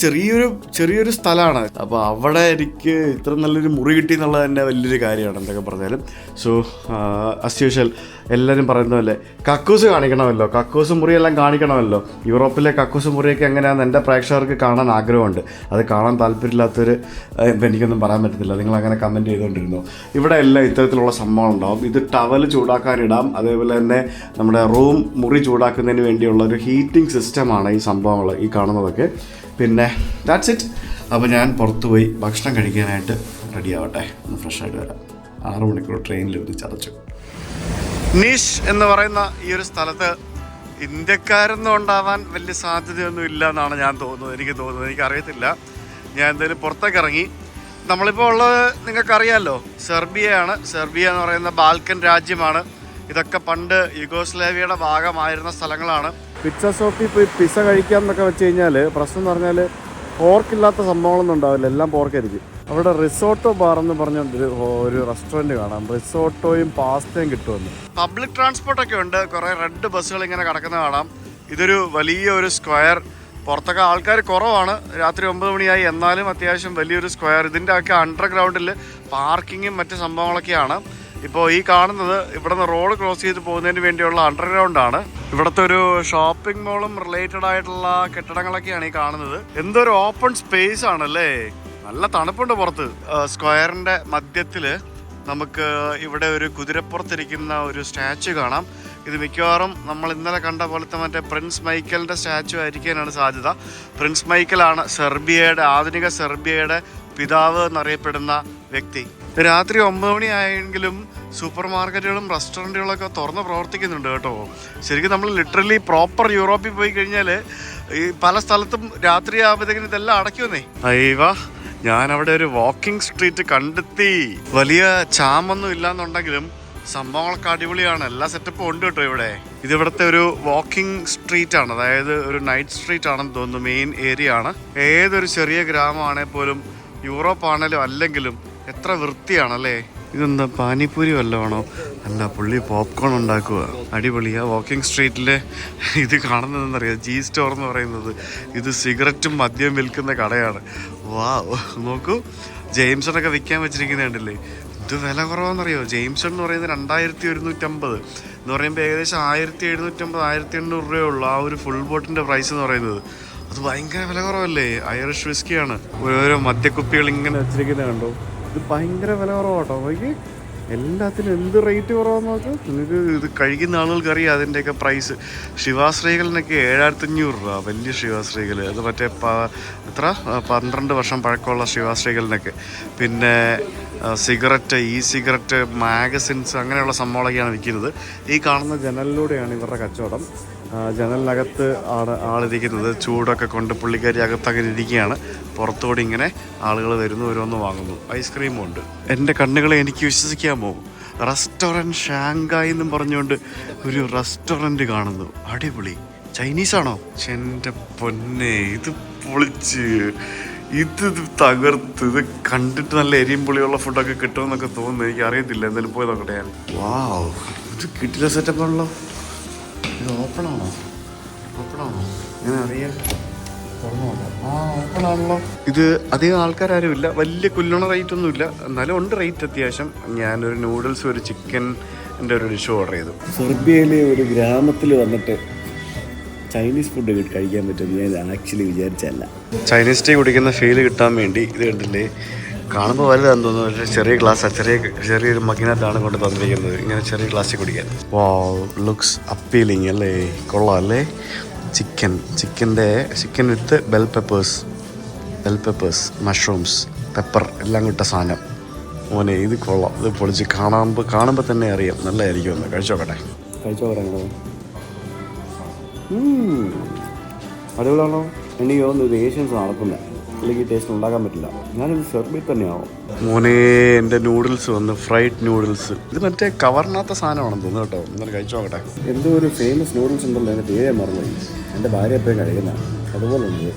ചെറിയൊരു സ്ഥലമാണ്. അപ്പോൾ അവിടെ എനിക്ക് ഇത്ര നല്ലൊരു മുറി കിട്ടി എന്നുള്ളത് തന്നെ വലിയൊരു കാര്യമാണ് എന്തൊക്കെ പറഞ്ഞാലും. സോ ആസ് യൂഷ്വൽ എല്ലാവരും പറയുന്ന പോലെ കക്കൂസ് കാണിക്കണമല്ലോ, കക്കൂസ് മുറിയെല്ലാം കാണിക്കണമല്ലോ. യൂറോപ്പിലെ കക്കൂസ് മുറിയൊക്കെ എങ്ങനെയാണെന്ന് എൻ്റെ പ്രേക്ഷകർക്ക് കാണാൻ ആഗ്രഹമുണ്ട്. അത് കാണാൻ താല്പര്യമില്ലാത്തവർ എനിക്കൊന്നും പറയാൻ പറ്റത്തില്ല. നിങ്ങളങ്ങനെ കമൻറ്റ് ചെയ്തുകൊണ്ടിരുന്നു. ഇവിടെ എല്ലാം ഇത്തരത്തിലുള്ള സംഭവങ്ങളുണ്ടാവും. ഇത് ടവൽ ചൂടാക്കാനിടാം. അതേപോലെ തന്നെ നമ്മുടെ മുറി ചൂടാക്കുന്നതിന് വേണ്ടിയുള്ള ഒരു ഹീറ്റിംഗ് സിസ്റ്റമാണ് ഈ സംഭവങ്ങൾ ഈ കാണുന്നതൊക്കെ. പിന്നെ ദാറ്റ്സ് ഇറ്റ്. അപ്പോൾ ഞാൻ പുറത്ത് പോയി ഭക്ഷണം കഴിക്കാനായിട്ട് റെഡി ആവട്ടെ. ഒന്ന് ഫ്രഷായിട്ട് വരാം. 6 മണിക്കൂർ ട്രെയിനിലിരുന്ന് ചതച്ചു. നിഷ് എന്ന് പറയുന്ന ഈ ഒരു സ്ഥലത്ത് ഇന്ത്യക്കാരൊന്നും ഉണ്ടാവാൻ വലിയ സാധ്യതയൊന്നും ഇല്ല എന്നാണ് എനിക്ക് തോന്നുന്നത്. എനിക്കറിയത്തില്ല. ഞാൻ എന്തായാലും പുറത്തേക്ക് ഇറങ്ങി. നമ്മളിപ്പോൾ ഉള്ളത് നിങ്ങൾക്കറിയാമല്ലോ, സെർബിയയാണ്. സെർബിയ എന്ന് പറയുന്ന ബാൽക്കൻ രാജ്യമാണ്. ഇതൊക്കെ പണ്ട് യുഗോസ്ലാവിയയുടെ ഭാഗമായിരുന്ന സ്ഥലങ്ങളാണ്. പിസ്സ ഷോപ്പിൽ പോയി പിസ്സ കഴിക്കാം എന്നൊക്കെ വെച്ച് കഴിഞ്ഞാൽ പ്രശ്നം എന്ന് പറഞ്ഞാൽ പോർക്കില്ലാത്ത സംഭവങ്ങളൊന്നും ഉണ്ടാവില്ല. എല്ലാം പോർക്കായിരിക്കും. അവിടെ റിസോട്ടോ ബാർ എന്ന് പറഞ്ഞൊരു റെസ്റ്റോറൻറ്റ് കാണാം. റിസോട്ടോയും പാസ്തയും കിട്ടുമെന്ന്. പബ്ലിക് ട്രാൻസ്പോർട്ടൊക്കെ ഉണ്ട്. കുറേ റെഡ് ബസ്സുകൾ ഇങ്ങനെ കിടക്കുന്ന കാണാം. ഇതൊരു വലിയൊരു സ്ക്വയർ. പുറത്തൊക്കെ ആൾക്കാർ കുറവാണ്. രാത്രി 9 മണിയായി. എന്നാലും അത്യാവശ്യം വലിയൊരു സ്ക്വയർ. ഇതിൻ്റെ ഒക്കെ അണ്ടർഗ്രൗണ്ടിൽ പാർക്കിങ്ങും മറ്റ് സംഭവങ്ങളൊക്കെയാണ്. ഇപ്പോൾ ഈ കാണുന്നത് ഇവിടെ നിന്ന് റോഡ് ക്രോസ് ചെയ്ത് പോകുന്നതിന് വേണ്ടിയുള്ള അണ്ടർഗ്രൗണ്ടാണ്. ഇവിടുത്തെ ഒരു ഷോപ്പിംഗ് മോളും റിലേറ്റഡ് ആയിട്ടുള്ള കെട്ടിടങ്ങളൊക്കെയാണ് ഈ കാണുന്നത്. എന്തൊരു ഓപ്പൺ സ്പേസ് ആണല്ലേ. നല്ല തണുപ്പുണ്ട് പുറത്ത്. സ്ക്വയറിൻ്റെ മധ്യത്തിൽ നമുക്ക് ഇവിടെ ഒരു കുതിരപ്പുറത്തിരിക്കുന്ന ഒരു സ്റ്റാച്ചു കാണാം. ഇത് മിക്കവാറും നമ്മൾ ഇന്നലെ കണ്ട പോലത്തെ മറ്റേ പ്രിൻസ് മൈക്കലിൻ്റെ സ്റ്റാച്ചു ആയിരിക്കാനാണ് സാധ്യത. പ്രിൻസ് മൈക്കലാണ് ആധുനിക സെർബിയയുടെ പിതാവ് എന്നറിയപ്പെടുന്ന വ്യക്തി. രാത്രി 9 മണി ആയെങ്കിലും സൂപ്പർ മാർക്കറ്റുകളും റെസ്റ്റോറൻറ്റുകളൊക്കെ തുറന്ന് പ്രവർത്തിക്കുന്നുണ്ട് കേട്ടോ. ശരിക്കും നമ്മൾ ലിറ്ററലി പ്രോപ്പർ യൂറോപ്പിൽ പോയി കഴിഞ്ഞാൽ ഈ പല സ്ഥലത്തും രാത്രി ആകുമ്പോഴത്തേക്കും ഇതെല്ലാം അടയ്ക്കുമെന്നേ. അയ്യവാ, ഞാനവിടെ ഒരു വാക്കിംഗ് സ്ട്രീറ്റ് കണ്ടെത്തി. വലിയ ചാമൊന്നും ഇല്ലാന്നുണ്ടെങ്കിലും സംഭവങ്ങളൊക്കെ അടിപൊളിയാണ്. എല്ലാ സെറ്റപ്പും ഉണ്ട് കേട്ടോ ഇവിടെ. ഇതിവിടുത്തെ ഒരു വാക്കിംഗ് സ്ട്രീറ്റ് ആണ്. അതായത് ഒരു നൈറ്റ് സ്ട്രീറ്റ് ആണെന്ന് തോന്നുന്നു. മെയിൻ ഏരിയ ആണ്. ഏതൊരു ചെറിയ ഗ്രാമമാണെങ്കിൽ പോലും യൂറോപ്പ് ആണെങ്കിലും അല്ലെങ്കിലും എത്ര വൃത്തിയാണല്ലേ. ഇതെന്താ പാനിപ്പൂരി വല്ലതാണോ? അല്ല, പുള്ളി പോപ്കോൺ ഉണ്ടാക്കുക. അടിപൊളിയാ. വാക്കിംഗ് സ്ട്രീറ്റിൽ ഇത് കാണുന്നതെന്നറിയാം, ജി സ്റ്റോർ എന്ന് പറയുന്നത്. ഇത് സിഗരറ്റും മദ്യം വിൽക്കുന്ന കടയാണ്. വാവ്, നോക്കൂ, ജെയിംസണൊക്കെ വിൽക്കാൻ വെച്ചിരിക്കുന്നുണ്ടല്ലേ. ഇത് വില കുറവാണെന്നറിയോ? ജെയിംസൺ എന്ന് പറയുന്നത് 2150 എന്ന് പറയുമ്പോൾ ഏകദേശം 1750 1800 രൂപയേ ഉള്ളൂ ആ ഒരു ഫുൾ ബോട്ടിൻ്റെ പ്രൈസ് എന്ന് പറയുന്നത്. അത് ഭയങ്കര വില കുറവല്ലേ. ഐറിഷ് വിസ്കിയാണ്. ഓരോരോ മദ്യക്കുപ്പികൾ ഇങ്ങനെ വെച്ചിരിക്കുന്നത് കണ്ടോ. ഇത് ഭയങ്കര വില കുറവാട്ടോ. നോക്കി, എല്ലാത്തിനും എന്ത് റേറ്റ് കുറവാന്ന് നോക്ക്. നിങ്ങൾക്ക് ഇത് കഴിക്കുന്ന ആളുകൾക്ക് അറിയാം അതിൻ്റെയൊക്കെ പ്രൈസ്. ശിവാശ്രീകളിനൊക്കെ 7500 രൂപ. വലിയ ശിവാശ്രീകൾ. അത് മറ്റേ 12 വർഷം പഴക്കമുള്ള ശിവാശ്രീകളിനൊക്കെ. പിന്നെ സിഗരറ്റ്, സിഗരറ്റ്, മാഗസിൻസ് അങ്ങനെയുള്ള സംഭവങ്ങളൊക്കെയാണ് വിൽക്കുന്നത്. ഈ കാണുന്ന ജനലിലൂടെയാണ് ഇവരുടെ കച്ചവടം. ജനലിനകത്ത് ആണ് ആളിരിക്കുന്നത്. ചൂടൊക്കെ കൊണ്ട് പുള്ളിക്കാരി അകത്തങ്ങനെ ഇരിക്കുകയാണ്. പുറത്തോടെ ഇങ്ങനെ ആളുകൾ വരുന്നു, ഓരോന്ന് വാങ്ങുന്നു. ഐസ്ക്രീമും ഉണ്ട്. എൻ്റെ കണ്ണുകളെ എനിക്ക് വിശ്വസിക്കാമോ, റെസ്റ്റോറൻറ്റ് ഷാങ്കായ് എന്നും പറഞ്ഞുകൊണ്ട് ഒരു റെസ്റ്റോറൻറ്റ് കാണുന്നു. അടിപൊളി. ചൈനീസാണോ? എൻ്റെ പൊന്നെ, ഇത് പൊളിച്ച്, ഇത് തകർത്ത്. ഇത് കണ്ടിട്ട് നല്ല എരിയും പുളിയുള്ള ഫുഡൊക്കെ കിട്ടുമെന്നൊക്കെ തോന്നുന്നു. എനിക്ക് അറിയത്തില്ല, എന്തായാലും പോയി നോക്കട്ടെ ഞാൻ. വാവ്, ഇത് കിട്ടില്ല സെറ്റപ്പാണല്ലോ. ഇത് ഓപ്പണാണോ? ഞാൻ അറിയാം. ഓപ്പണാണല്ലോ. ഇത് അധികം ആൾക്കാരും വലിയ കുല്ലണ റേറ്റ് ഒന്നുമില്ല, എന്നാലും ഉണ്ട് റേറ്റ് അത്യാവശ്യം. ഞാനൊരു നൂഡിൽസ്, ഒരു ചിക്കൻ്റെ ഒരു ഡിഷ് ഓർഡർ ചെയ്തു. സെർബിയയിലെ ഒരു ഗ്രാമത്തിൽ വന്നിട്ട് ചൈനീസ് ഫുഡ് കഴിക്കാൻ പറ്റുമെന്ന് ഞാൻ ആക്ച്വലി വിചാരിച്ചല്ല. ചൈനീസ് ടീ കുടിക്കുന്ന ഫീൽ കിട്ടാൻ വേണ്ടി ഇത് കണ്ടില്ലേ, കാണുമ്പോൾ വലുതാന്ന് തോന്നുന്നു. പക്ഷേ ചെറിയ ഗ്ലാസ്സാണ്, ചെറിയൊരു മഗ്നറ്റാണ് കൊണ്ട് തന്നിരിക്കുന്നത്. ഇങ്ങനെ ചെറിയ ഗ്ലാസ്സിൽ കുടിക്കാൻ. വാവ്, ലുക്സ് അപ്പീലിങ് അല്ലേ, കൊള്ളാം അല്ലേ. ചിക്കൻ വിത്ത് ബെൽ പെപ്പേഴ്സ്, മഷ്റൂംസ്, പെപ്പർ എല്ലാം കിട്ട സാധനം. മോനെ, ഇത് കൊള്ളാം. ഇത് പൊളിച്ച് കാണുമ്പോൾ തന്നെ അറിയാം നല്ലതായിരിക്കും. ഒന്ന് കഴിച്ചോക്കട്ടെ. അടിപൊളിയാണോ? എനിക്ക് തോന്നുന്നു ഇത് ഏഷ്യൻസ് നടക്കുന്നത്, അല്ലെങ്കിൽ ടേസ്റ്റ് ഉണ്ടാക്കാൻ പറ്റില്ല. ഞാനിത് സെർബിയിൽ തന്നെയാവും. മോനെ, എൻ്റെ നൂഡിൽസ് വന്ന് ഫ്രൈഡ് നൂഡിൽസ്. ഇത് മറ്റേ കവറിനകത്ത സാധനമാണെന്ന് തോന്നുന്നു കേട്ടോ. എന്നാലും കഴിച്ചു നോക്കട്ടെ. എന്തോ ഒരു ഫേമസ് നൂഡിൽസ് ഉണ്ടല്ലോ, എൻ്റെ പേരെ മറന്നു. എൻ്റെ ഭാര്യ എപ്പോഴും കഴിക്കുന്നതാണ്. അതുപോലെ ഉണ്ട്.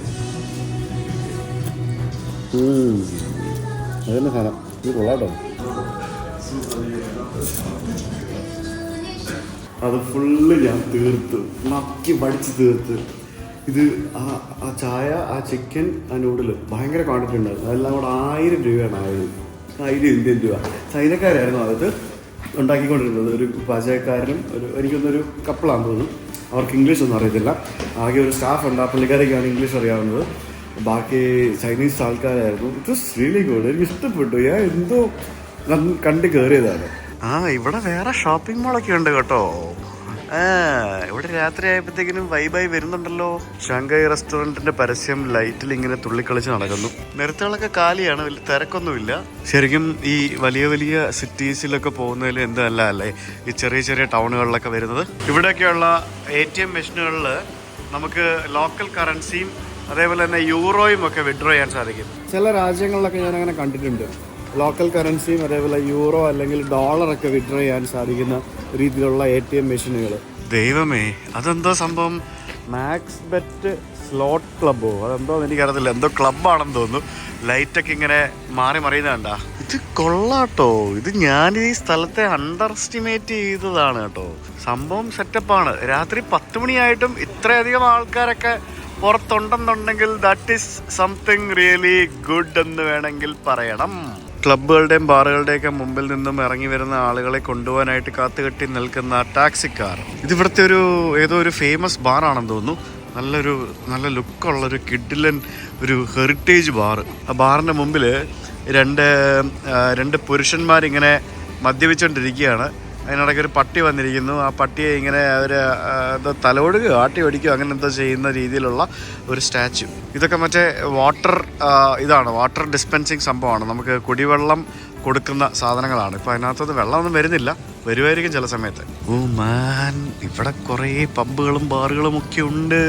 അതന്നെ സാധനം. ഇത് കൊള്ളാട്ടോ. അത് ഫുള്ള് ഞാൻ തീർത്ത് നക്കി പഠിച്ച് തീർത്ത്. ഇത് ആ ചായ, ആ ചിക്കൻ, ആ നൂഡിൽ ഭയങ്കര ക്വാണ്ടിറ്റി ഉണ്ടായിരുന്നു. അതെല്ലാം കൂടെ 1000 രൂപയാണ്. 1000 ഇന്ത്യൻ രൂപ. ചൈനക്കാരായിരുന്നു അത് ഉണ്ടാക്കിക്കൊണ്ടിരുന്നത്. ഒരു പാചകക്കാരനും എനിക്കൊന്നൊരു കപ്പിളാണെന്ന് തോന്നുന്നു. അവർക്ക് ഇംഗ്ലീഷ് ഒന്നും അറിയത്തില്ല. ആകെ ഒരു സ്റ്റാഫ് ഉണ്ട്, ആ പുള്ളിക്കാരൊക്കെയാണ് ഇംഗ്ലീഷ് അറിയാവുന്നത്. ബാക്കി ചൈനീസ് ആൾക്കാരായിരുന്നു. It was really good. എനിക്ക് ഇഷ്ടപ്പെട്ടു. ഞാൻ എന്തോ കണ്ട് കയറിയതാണ്. ഇവിടെ വേറെ ഷോപ്പിംഗ് മോളൊക്കെ ഉണ്ട് കേട്ടോ. ഇവിടെ രാത്രി ആയപ്പോഴത്തേക്കിനും വൈബായി വരുന്നുണ്ടല്ലോ. ഷാങ്കായ് റെസ്റ്റോറൻറ്റിന്റെ പരസ്യം ലൈറ്റിൽ ഇങ്ങനെ തുള്ളിക്കളിച്ച് നടക്കുന്നു. നിരത്തുകളൊക്കെ കാലിയാണ്, വലിയ തിരക്കൊന്നുമില്ല. ശരിക്കും ഈ വലിയ സിറ്റീസിലൊക്കെ പോകുന്നതിൽ എന്തല്ല അല്ലേ ഈ ചെറിയ ടൗണുകളിലൊക്കെ വരുന്നത്. ഇവിടെയൊക്കെയുള്ള ATM മെഷീനുകളിൽ നമുക്ക് ലോക്കൽ കറൻസിയും അതേപോലെ തന്നെ യൂറോയും ഒക്കെ വിഡ്രോ ചെയ്യാൻ സാധിക്കും. ചില രാജ്യങ്ങളിലൊക്കെ ഞാൻ അങ്ങനെ കണ്ടിട്ടുണ്ട്. ലോക്കൽ കറൻസിയും അതേപോലെ യൂറോ അല്ലെങ്കിൽ ഡോളറൊക്കെ വിഡ്രോ ചെയ്യാൻ സാധിക്കുന്ന രീതിയിലുള്ള ATM മെഷീനുകൾ. ദൈവമേ, അതെന്തോ സംഭവം? മാക്സ് ബെറ്റ് സ്ലോട്ട് ക്ലബ്ബോ അതെന്തോ എനിക്കറിയത്തില്ല. എന്തോ ക്ലബ്ബാണെന്ന് തോന്നുന്നു. ലൈറ്റൊക്കെ ഇങ്ങനെ മാറി മറിയുന്നതാണ്ടാ. ഇത് കൊള്ളാട്ടോ. ഇത് ഞാൻ ഈ സ്ഥലത്തെ അണ്ടർ എസ്റ്റിമേറ്റ് ചെയ്തതാണ് കേട്ടോ. സംഭവം സെറ്റപ്പാണ്. രാത്രി 10 മണിയായിട്ടും ഇത്രയധികം ആൾക്കാരൊക്കെ പുറത്തുണ്ടെന്നുണ്ടെങ്കിൽ that is something really good എന്ന് വേണമെങ്കിൽ പറയണം. ക്ലബ്ബുകളുടെയും ബാറുകളുടെയൊക്കെ മുമ്പിൽ നിന്നും ഇറങ്ങി വരുന്ന ആളുകളെ കൊണ്ടുപോകാനായിട്ട് കാത്തുകെട്ടി നിൽക്കുന്ന ടാക്സിക്കാർ. ഇതിവിടുത്തെ ഏതോ ഒരു ഫേമസ് ബാറാണെന്ന് തോന്നുന്നു. നല്ല ലുക്കുള്ളൊരു കിഡിലൻ ഒരു ഹെറിറ്റേജ് ബാർ. ആ ബാറിൻ്റെ മുമ്പിൽ രണ്ട് പുരുഷന്മാരിങ്ങനെ മദ്യപിച്ചുകൊണ്ടിരിക്കുകയാണ്. അതിനിടയ്ക്ക് ഒരു പട്ടി വന്നിരിക്കുന്നു. ആ പട്ടിയെ ഇങ്ങനെ അവർ എന്തോ തലോടുകയോ ആട്ടി ഓടിക്കുകയോ അങ്ങനെ എന്തോ ചെയ്യുന്ന രീതിയിലുള്ള ഒരു സ്റ്റാച്യു. ഇതൊക്കെ മറ്റേ വാട്ടർ ഡിസ്പെൻസിങ് സംഭവമാണ്. നമുക്ക് കുടിവെള്ളം കൊടുക്കുന്ന സാധനങ്ങളാണ്. ഇപ്പോൾ അതിനകത്തൊന്നും വെള്ളമൊന്നും വരുമായിരിക്കും ചില സമയത്ത്. ഓ മാൻ, ഇവിടെ കുറേ പബ്ബുകളും ബാറുകളും ഒക്കെ ഉണ്ട്.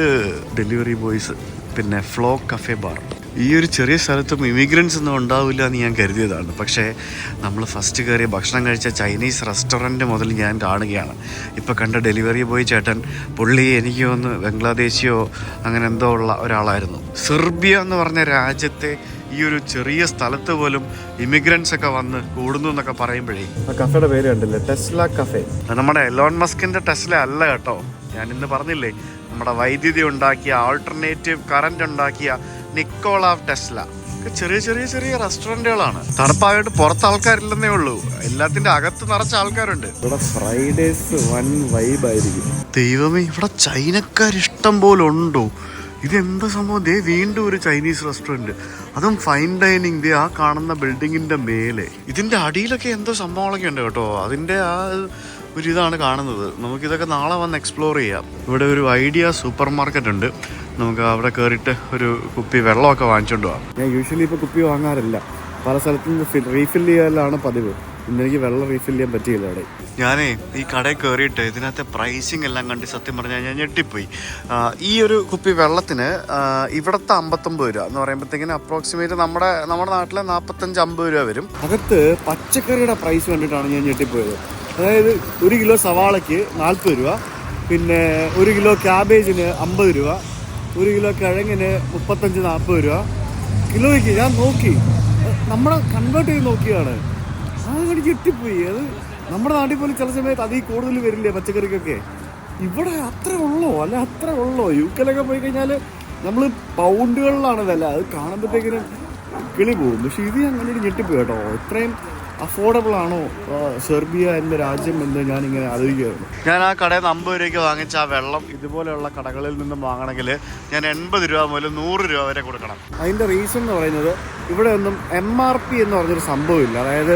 ഡെലിവറി ബോയ്സ്, പിന്നെ ഫ്ലോ കഫേ ബാർ. ഈ ഒരു ചെറിയ സ്ഥലത്തും ഇമിഗ്രൻസ് ഒന്നും ഉണ്ടാവില്ല എന്ന് ഞാൻ കരുതിയതാണ്. പക്ഷേ നമ്മൾ ഫസ്റ്റ് കയറി ഭക്ഷണം കഴിച്ച ചൈനീസ് റെസ്റ്റോറൻറ്റ് മുതൽ ഞാൻ കാണുകയാണ്. ഇപ്പോൾ കണ്ട ഡെലിവറി ബോയ് ചേട്ടൻ, പുള്ളി എനിക്ക് തോന്നുന്നു ബംഗ്ലാദേശിയോ അങ്ങനെ എന്തോ ഉള്ള ഒരാളായിരുന്നു. സെർബിയ എന്ന് പറഞ്ഞ രാജ്യത്തെ ഈ ഒരു ചെറിയ സ്ഥലത്ത് പോലും ഇമിഗ്രൻസ് ഒക്കെ വന്ന് കൂടുന്നു എന്നൊക്കെ പറയുമ്പോഴേ. ആ കഫേയുടെ പേര് കണ്ടില്ലേ, ടെസ്ല കഫേ. നമ്മുടെ എലോൺ മസ്കിൻ്റെ ടെസ്ല അല്ല കേട്ടോ. ഞാൻ ഇന്ന് പറഞ്ഞില്ലേ, നമ്മുടെ വൈദ്യുതി ഉണ്ടാക്കിയ, ആൾട്ടർനേറ്റീവ് കറന്റ് ഉണ്ടാക്കിയ നിക്കോള ടെസ്ല. ചെറിയ റെസ്റ്റോറൻറ്റുകളാണ്. തണുപ്പായിട്ട് പുറത്ത് ആൾക്കാരില്ലെന്നേ ഉള്ളൂ, എല്ലാത്തിൻ്റെ അകത്ത് നിറച്ച ആൾക്കാരുണ്ട്. ഇവിടെ ഫ്രൈഡേസ് വൻ വൈബായിരിക്കും. ദൈവമേ, ഇവിടെ ചൈനക്കാരിഷ്ടം പോലെ ഉണ്ടോ? ഇതെന്താ സംഭവം? വീണ്ടും ഒരു ചൈനീസ് റെസ്റ്റോറൻറ്റ്, അതും ഫൈൻ ഡൈനിങ്. ആ കാണുന്ന ബിൽഡിങ്ങിൻ്റെ മേലെ ഇതിൻ്റെ അടിയിലൊക്കെ എന്തോ സംഭവങ്ങളൊക്കെ ഉണ്ട് കേട്ടോ. അതിൻ്റെ ഇതാണ് കാണുന്നത്. നമുക്കിതൊക്കെ നാളെ വന്ന് എക്സ്പ്ലോർ ചെയ്യാം. ഇവിടെ ഒരു ഐഡിയ സൂപ്പർ മാർക്കറ്റ് ഉണ്ട്. നമുക്ക് അവിടെ കയറിയിട്ട് ഒരു കുപ്പി വെള്ളമൊക്കെ വാങ്ങിച്ചുകൊണ്ട് പോകാം. ഞാൻ യൂഷ്വലി ഇപ്പോൾ കുപ്പി വാങ്ങാറില്ല. പല സ്ഥലത്തും റീഫിൽ ചെയ്യാനാണ് പതിവ്. ഇന്നെനിക്ക് വെള്ളം റീഫിൽ ചെയ്യാൻ പറ്റിയില്ല അവിടെ. ഞാനേ ഈ കടയിൽ കയറിയിട്ട് ഇതിനകത്തെ പ്രൈസിങ് എല്ലാം കണ്ട് സത്യം പറഞ്ഞാൽ ഞാൻ ഞെട്ടിപ്പോയി. ഈ ഒരു കുപ്പി വെള്ളത്തിന് ഇവിടുത്തെ 59 രൂപ എന്ന് പറയുമ്പോഴത്തേക്കിന് അപ്രോക്സിമേറ്റ് നമ്മുടെ നാട്ടിലെ 45-50 രൂപ വരും. അകത്ത് പച്ചക്കറിയുടെ പ്രൈസ് കണ്ടിട്ടാണ് ഞാൻ ഞെട്ടിപ്പോയത്. അതായത് 1 കിലോ സവാളയ്ക്ക് 40 രൂപ, പിന്നെ 1 കിലോ ക്യാബേജിന് 50 രൂപ, 1 കിലോ കിഴങ്ങിന് 35-40 രൂപ കിലോയ്ക്ക്. ഞാൻ നോക്കി, നമ്മളെ കൺവേർട്ട് ചെയ്ത് നോക്കിയാണ്. അത് ഞെട്ടിപ്പോയി. അത് നമ്മുടെ നാട്ടിൽ പോലും ചില സമയത്ത് അതിൽ കൂടുതൽ വരില്ലേ പച്ചക്കറിക്കൊക്കെ. ഇവിടെ അത്ര ഉള്ളോ? അല്ല അത്ര ഉള്ളോ? UK പോയി കഴിഞ്ഞാൽ നമ്മൾ പൗണ്ടുകളിലാണ് വില. അത് കാണുമ്പോഴത്തേക്കിനും കിളി പോകും. പക്ഷെ ഇത് അങ്ങനെ ഒരു ഞെട്ടിപ്പോയി കേട്ടോ. ഇത്രയും അഫോർഡബിൾ ആണോ സെർബിയ എന്ന രാജ്യം എന്ന് ഞാനിങ്ങനെ ആലോചിക്കുകയായിരുന്നു. ഞാൻ ആ കടയിൽ നിന്ന് 50 രൂപയ്ക്ക് വാങ്ങിച്ച ആ വെള്ളം ഇതുപോലെയുള്ള കടകളിൽ നിന്നും വാങ്ങണമെങ്കിൽ ഞാൻ 80 രൂപ മുതൽ 100 രൂപ വരെ കൊടുക്കണം. അതിൻ്റെ റീസൺ എന്ന് പറയുന്നത് ഇവിടെ ഒന്നും MRP എന്ന് പറഞ്ഞൊരു സംഭവമില്ല. അതായത്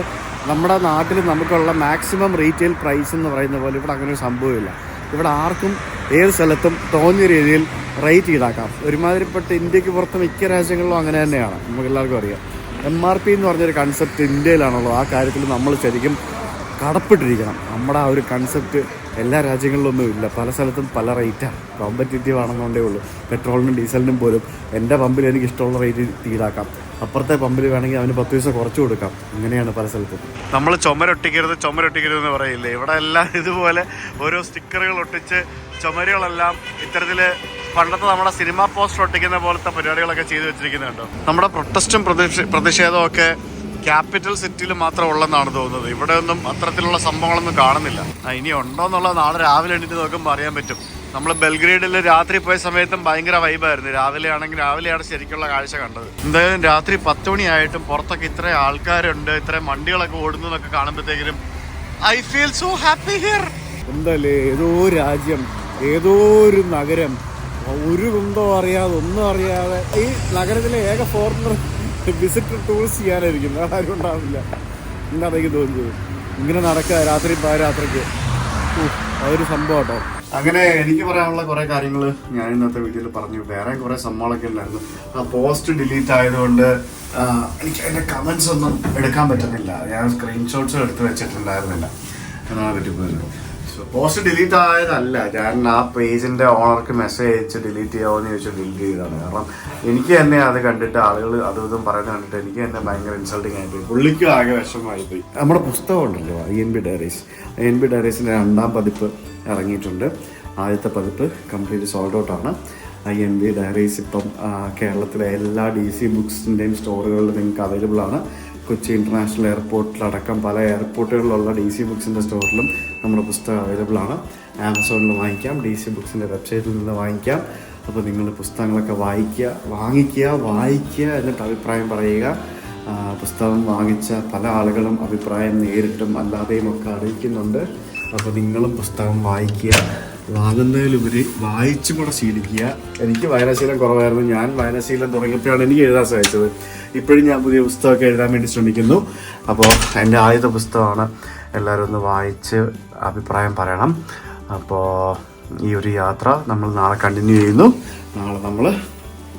നമ്മുടെ നാട്ടിൽ നമുക്കുള്ള മാക്സിമം റീറ്റെയിൽ പ്രൈസ് എന്ന് പറയുന്ന പോലെ ഇവിടെ അങ്ങനെ ഒരു സംഭവമില്ല. ഇവിടെ ആർക്കും ഏത് സ്ഥലത്തും തോന്നിയ രീതിയിൽ റേറ്റ് ഈടാക്കാം. ഒരുമാതിരിപ്പെട്ട ഇന്ത്യക്ക് പുറത്ത് മിക്ക രാജ്യങ്ങളിലും അങ്ങനെ തന്നെയാണ്, നമുക്ക് എല്ലാവർക്കും അറിയാം. MRP എന്ന് പറഞ്ഞൊരു കൺസെപ്റ്റ് ഇന്ത്യയിലാണല്ലോ. ആ കാര്യത്തിൽ നമ്മൾ ശരിക്കും കടപ്പെട്ടിരിക്കണം. നമ്മുടെ ആ ഒരു കൺസെപ്റ്റ് എല്ലാ രാജ്യങ്ങളിലൊന്നും ഇല്ല. പല സ്ഥലത്തും പല റേറ്റാണ്. കോമ്പറ്റീറ്റീവ് ആണെന്നുകൊണ്ടേ ഉള്ളൂ. പെട്രോളിനും ഡീസലിനും പോലും എൻ്റെ പമ്പിൽ എനിക്ക് ഇഷ്ടമുള്ള റേറ്റ് ഈടാക്കാം. അപ്പുറത്തെ പമ്പിൽ വേണമെങ്കിൽ അവന് 10 പൈസ കുറച്ച് കൊടുക്കാം. അങ്ങനെയാണ് പല സ്ഥലത്തും. നമ്മൾ ചുമരൊട്ടിക്കരുതെന്ന് പറയില്ലേ, ഇവിടെ എല്ലാം ഇതുപോലെ ഓരോ സ്റ്റിക്കറുകൾ ഒട്ടിച്ച് ചുമരുകളെല്ലാം ഇത്തരത്തിൽ പണ്ടത്തെ നമ്മുടെ സിനിമാ പോസ്റ്റർ ഒട്ടിക്കുന്ന പോലത്തെ പരിപാടികളൊക്കെ ചെയ്തു വെച്ചിരിക്കുന്നുണ്ടോ. നമ്മുടെ പ്രൊട്ടസ്റ്റും പ്രതിഷേധവും ഒക്കെ ക്യാപിറ്റൽ സിറ്റിയിൽ മാത്രം ഉള്ളെന്നാണ് തോന്നുന്നത്. ഇവിടെ ഒന്നും അത്തരത്തിലുള്ള സംഭവങ്ങളൊന്നും കാണുന്നില്ല. ഇനി ഉണ്ടോ എന്നുള്ളത് നാളെ രാവിലെ എണീറ്റ് നോക്കുമ്പോൾ അറിയാൻ പറ്റും. നമ്മൾ ബെൽഗ്രേഡിൽ രാത്രി പോയ സമയത്തും ഭയങ്കര വൈബായിരുന്നു. രാവിലെയാണ് ശരിക്കുള്ള കാഴ്ച കണ്ടത്. എന്തായാലും രാത്രി 10 മണിയായിട്ടും പുറത്തൊക്കെ ഇത്ര ആൾക്കാരുണ്ട്, ഇത്രയും വണ്ടികളൊക്കെ ഓടുന്നതൊക്കെ കാണുമ്പോഴത്തേക്കും I feel so happy here. എന്തായാലും ഏതോ രാജ്യം, ഏതോ ഒരു നഗരം, ഒരു കുന്തോ അറിയാതെ ഒന്നും അറിയാതെ ഈ നഗരത്തിലെ ഏക ഫോറിനർ വിസിറ്റർ ടൂറിസ്റ്റ് ചെയ്യാനായിരിക്കും. വേറെ ആരും ഉണ്ടാവില്ല. എന്താണ് എനിക്ക് തോന്നുന്നത്. ഇങ്ങനെ നടക്കുക രാത്രി പാതിരാത്രിക്ക് അതൊരു സംഭവം കേട്ടോ. അങ്ങനെ എനിക്ക് പറയാനുള്ള കുറേ കാര്യങ്ങൾ ഞാൻ ഇന്നത്തെ വീഡിയോയിൽ പറഞ്ഞു. വേറെ കുറേ സംഭവങ്ങളൊക്കെ ഉണ്ടായിരുന്നു. ആ പോസ്റ്റ് ഡിലീറ്റ് ആയതുകൊണ്ട് എനിക്ക് അതിൻ്റെ കമൻസ് ഒന്നും എടുക്കാൻ പറ്റുന്നില്ല. ഞാൻ സ്ക്രീൻഷോട്ട്സ് എടുത്ത് വെച്ചിട്ടുണ്ടായിരുന്നില്ല എന്നാണ് പറ്റിപ്പോയത്. പോസ്റ്റ് ഡിലീറ്റ് ആയതല്ല, ഞാൻ ആ പേജിൻ്റെ ഓണർക്ക് മെസ്സേജ് അയച്ച് ഡിലീറ്റ് ചെയ്യാമോ എന്ന് ചോദിച്ചാൽ ഡിലീറ്റ് ചെയ്തതാണ്. കാരണം എനിക്ക് തന്നെ അത് കണ്ടിട്ട് ആളുകൾ അതും ഇതും പറയുന്നത് കണ്ടിട്ട് എനിക്ക് തന്നെ ഭയങ്കര ഇൻസൾട്ടിങ് ആയിപ്പോയി. പുള്ളിക്കും ആകെ വിഷമമായിപ്പോയി. നമ്മുടെ പുസ്തകം ഉണ്ടല്ലോ INB ഡയറീസിൻ്റെ 2ാം പതിപ്പ് ഇറങ്ങിയിട്ടുണ്ട്. ആദ്യത്തെ പതിപ്പ് കംപ്ലീറ്റ് സോൾഡ് ഔട്ടാണ്. INB ഡയറീസ് ഇപ്പം കേരളത്തിലെ എല്ലാ DC ബുക്സിൻ്റെയും സ്റ്റോറുകളിൽ നിങ്ങൾക്ക് അവൈലബിൾ ആണ്. കൊച്ചി ഇൻ്റർനാഷണൽ എയർപോർട്ടിലടക്കം പല എയർപോർട്ടുകളിലുള്ള DC ബുക്സിൻ്റെ സ്റ്റോറിലും നമ്മുടെ പുസ്തകം അവൈലബിൾ ആണ്. ആമസോണിൽ വാങ്ങിക്കാം, DC ബുക്സിൻ്റെ വെബ്സൈറ്റിൽ നിന്ന് വാങ്ങിക്കാം. അപ്പോൾ നിങ്ങൾ പുസ്തകങ്ങളൊക്കെ വായിക്കുക എന്നിട്ട് അഭിപ്രായം പറയുക. പുസ്തകം വാങ്ങിച്ച പല ആളുകളും അഭിപ്രായം നേരിട്ടും അല്ലാതെയും ഒക്കെ അറിയിക്കുന്നുണ്ട്. അപ്പോൾ നിങ്ങളും പുസ്തകം വായിക്കുക, വാങ്ങുന്നതിലുപരി വായിച്ചും കൂടെ ശീലിക്കുക. എനിക്ക് വായനാശീലം കുറവായിരുന്നു. ഞാൻ വായനാശീലം തുടങ്ങിയപ്പോഴാണ് എനിക്ക് എഴുതാൻ സാധിച്ചത്. ഇപ്പോഴും ഞാൻ പുതിയ പുസ്തകമൊക്കെ എഴുതാൻ വേണ്ടി ശ്രമിക്കുന്നു. അപ്പോൾ എൻ്റെ ആദ്യത്തെ പുസ്തകമാണ്. എല്ലാവരും ഒന്ന് വായിച്ച് അഭിപ്രായം പറയണം. അപ്പോൾ ഈ ഒരു യാത്ര നമ്മൾ നാളെ കണ്ടിന്യൂ ചെയ്യുന്നു.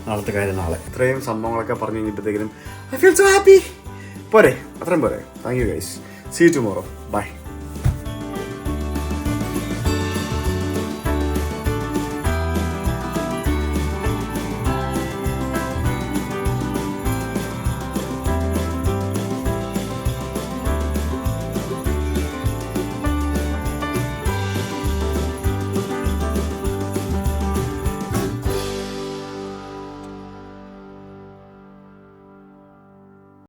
നാളത്തെ കാര്യം നാളെ. ഇത്രയും സംഭവങ്ങളൊക്കെ പറഞ്ഞു കഴിഞ്ഞപ്പോഴത്തേക്കിനും ഐ ഫീൽ സോ ഹാപ്പി. പോരെ, അത്രയും പോരെ. Thank you guys. See you tomorrow. By.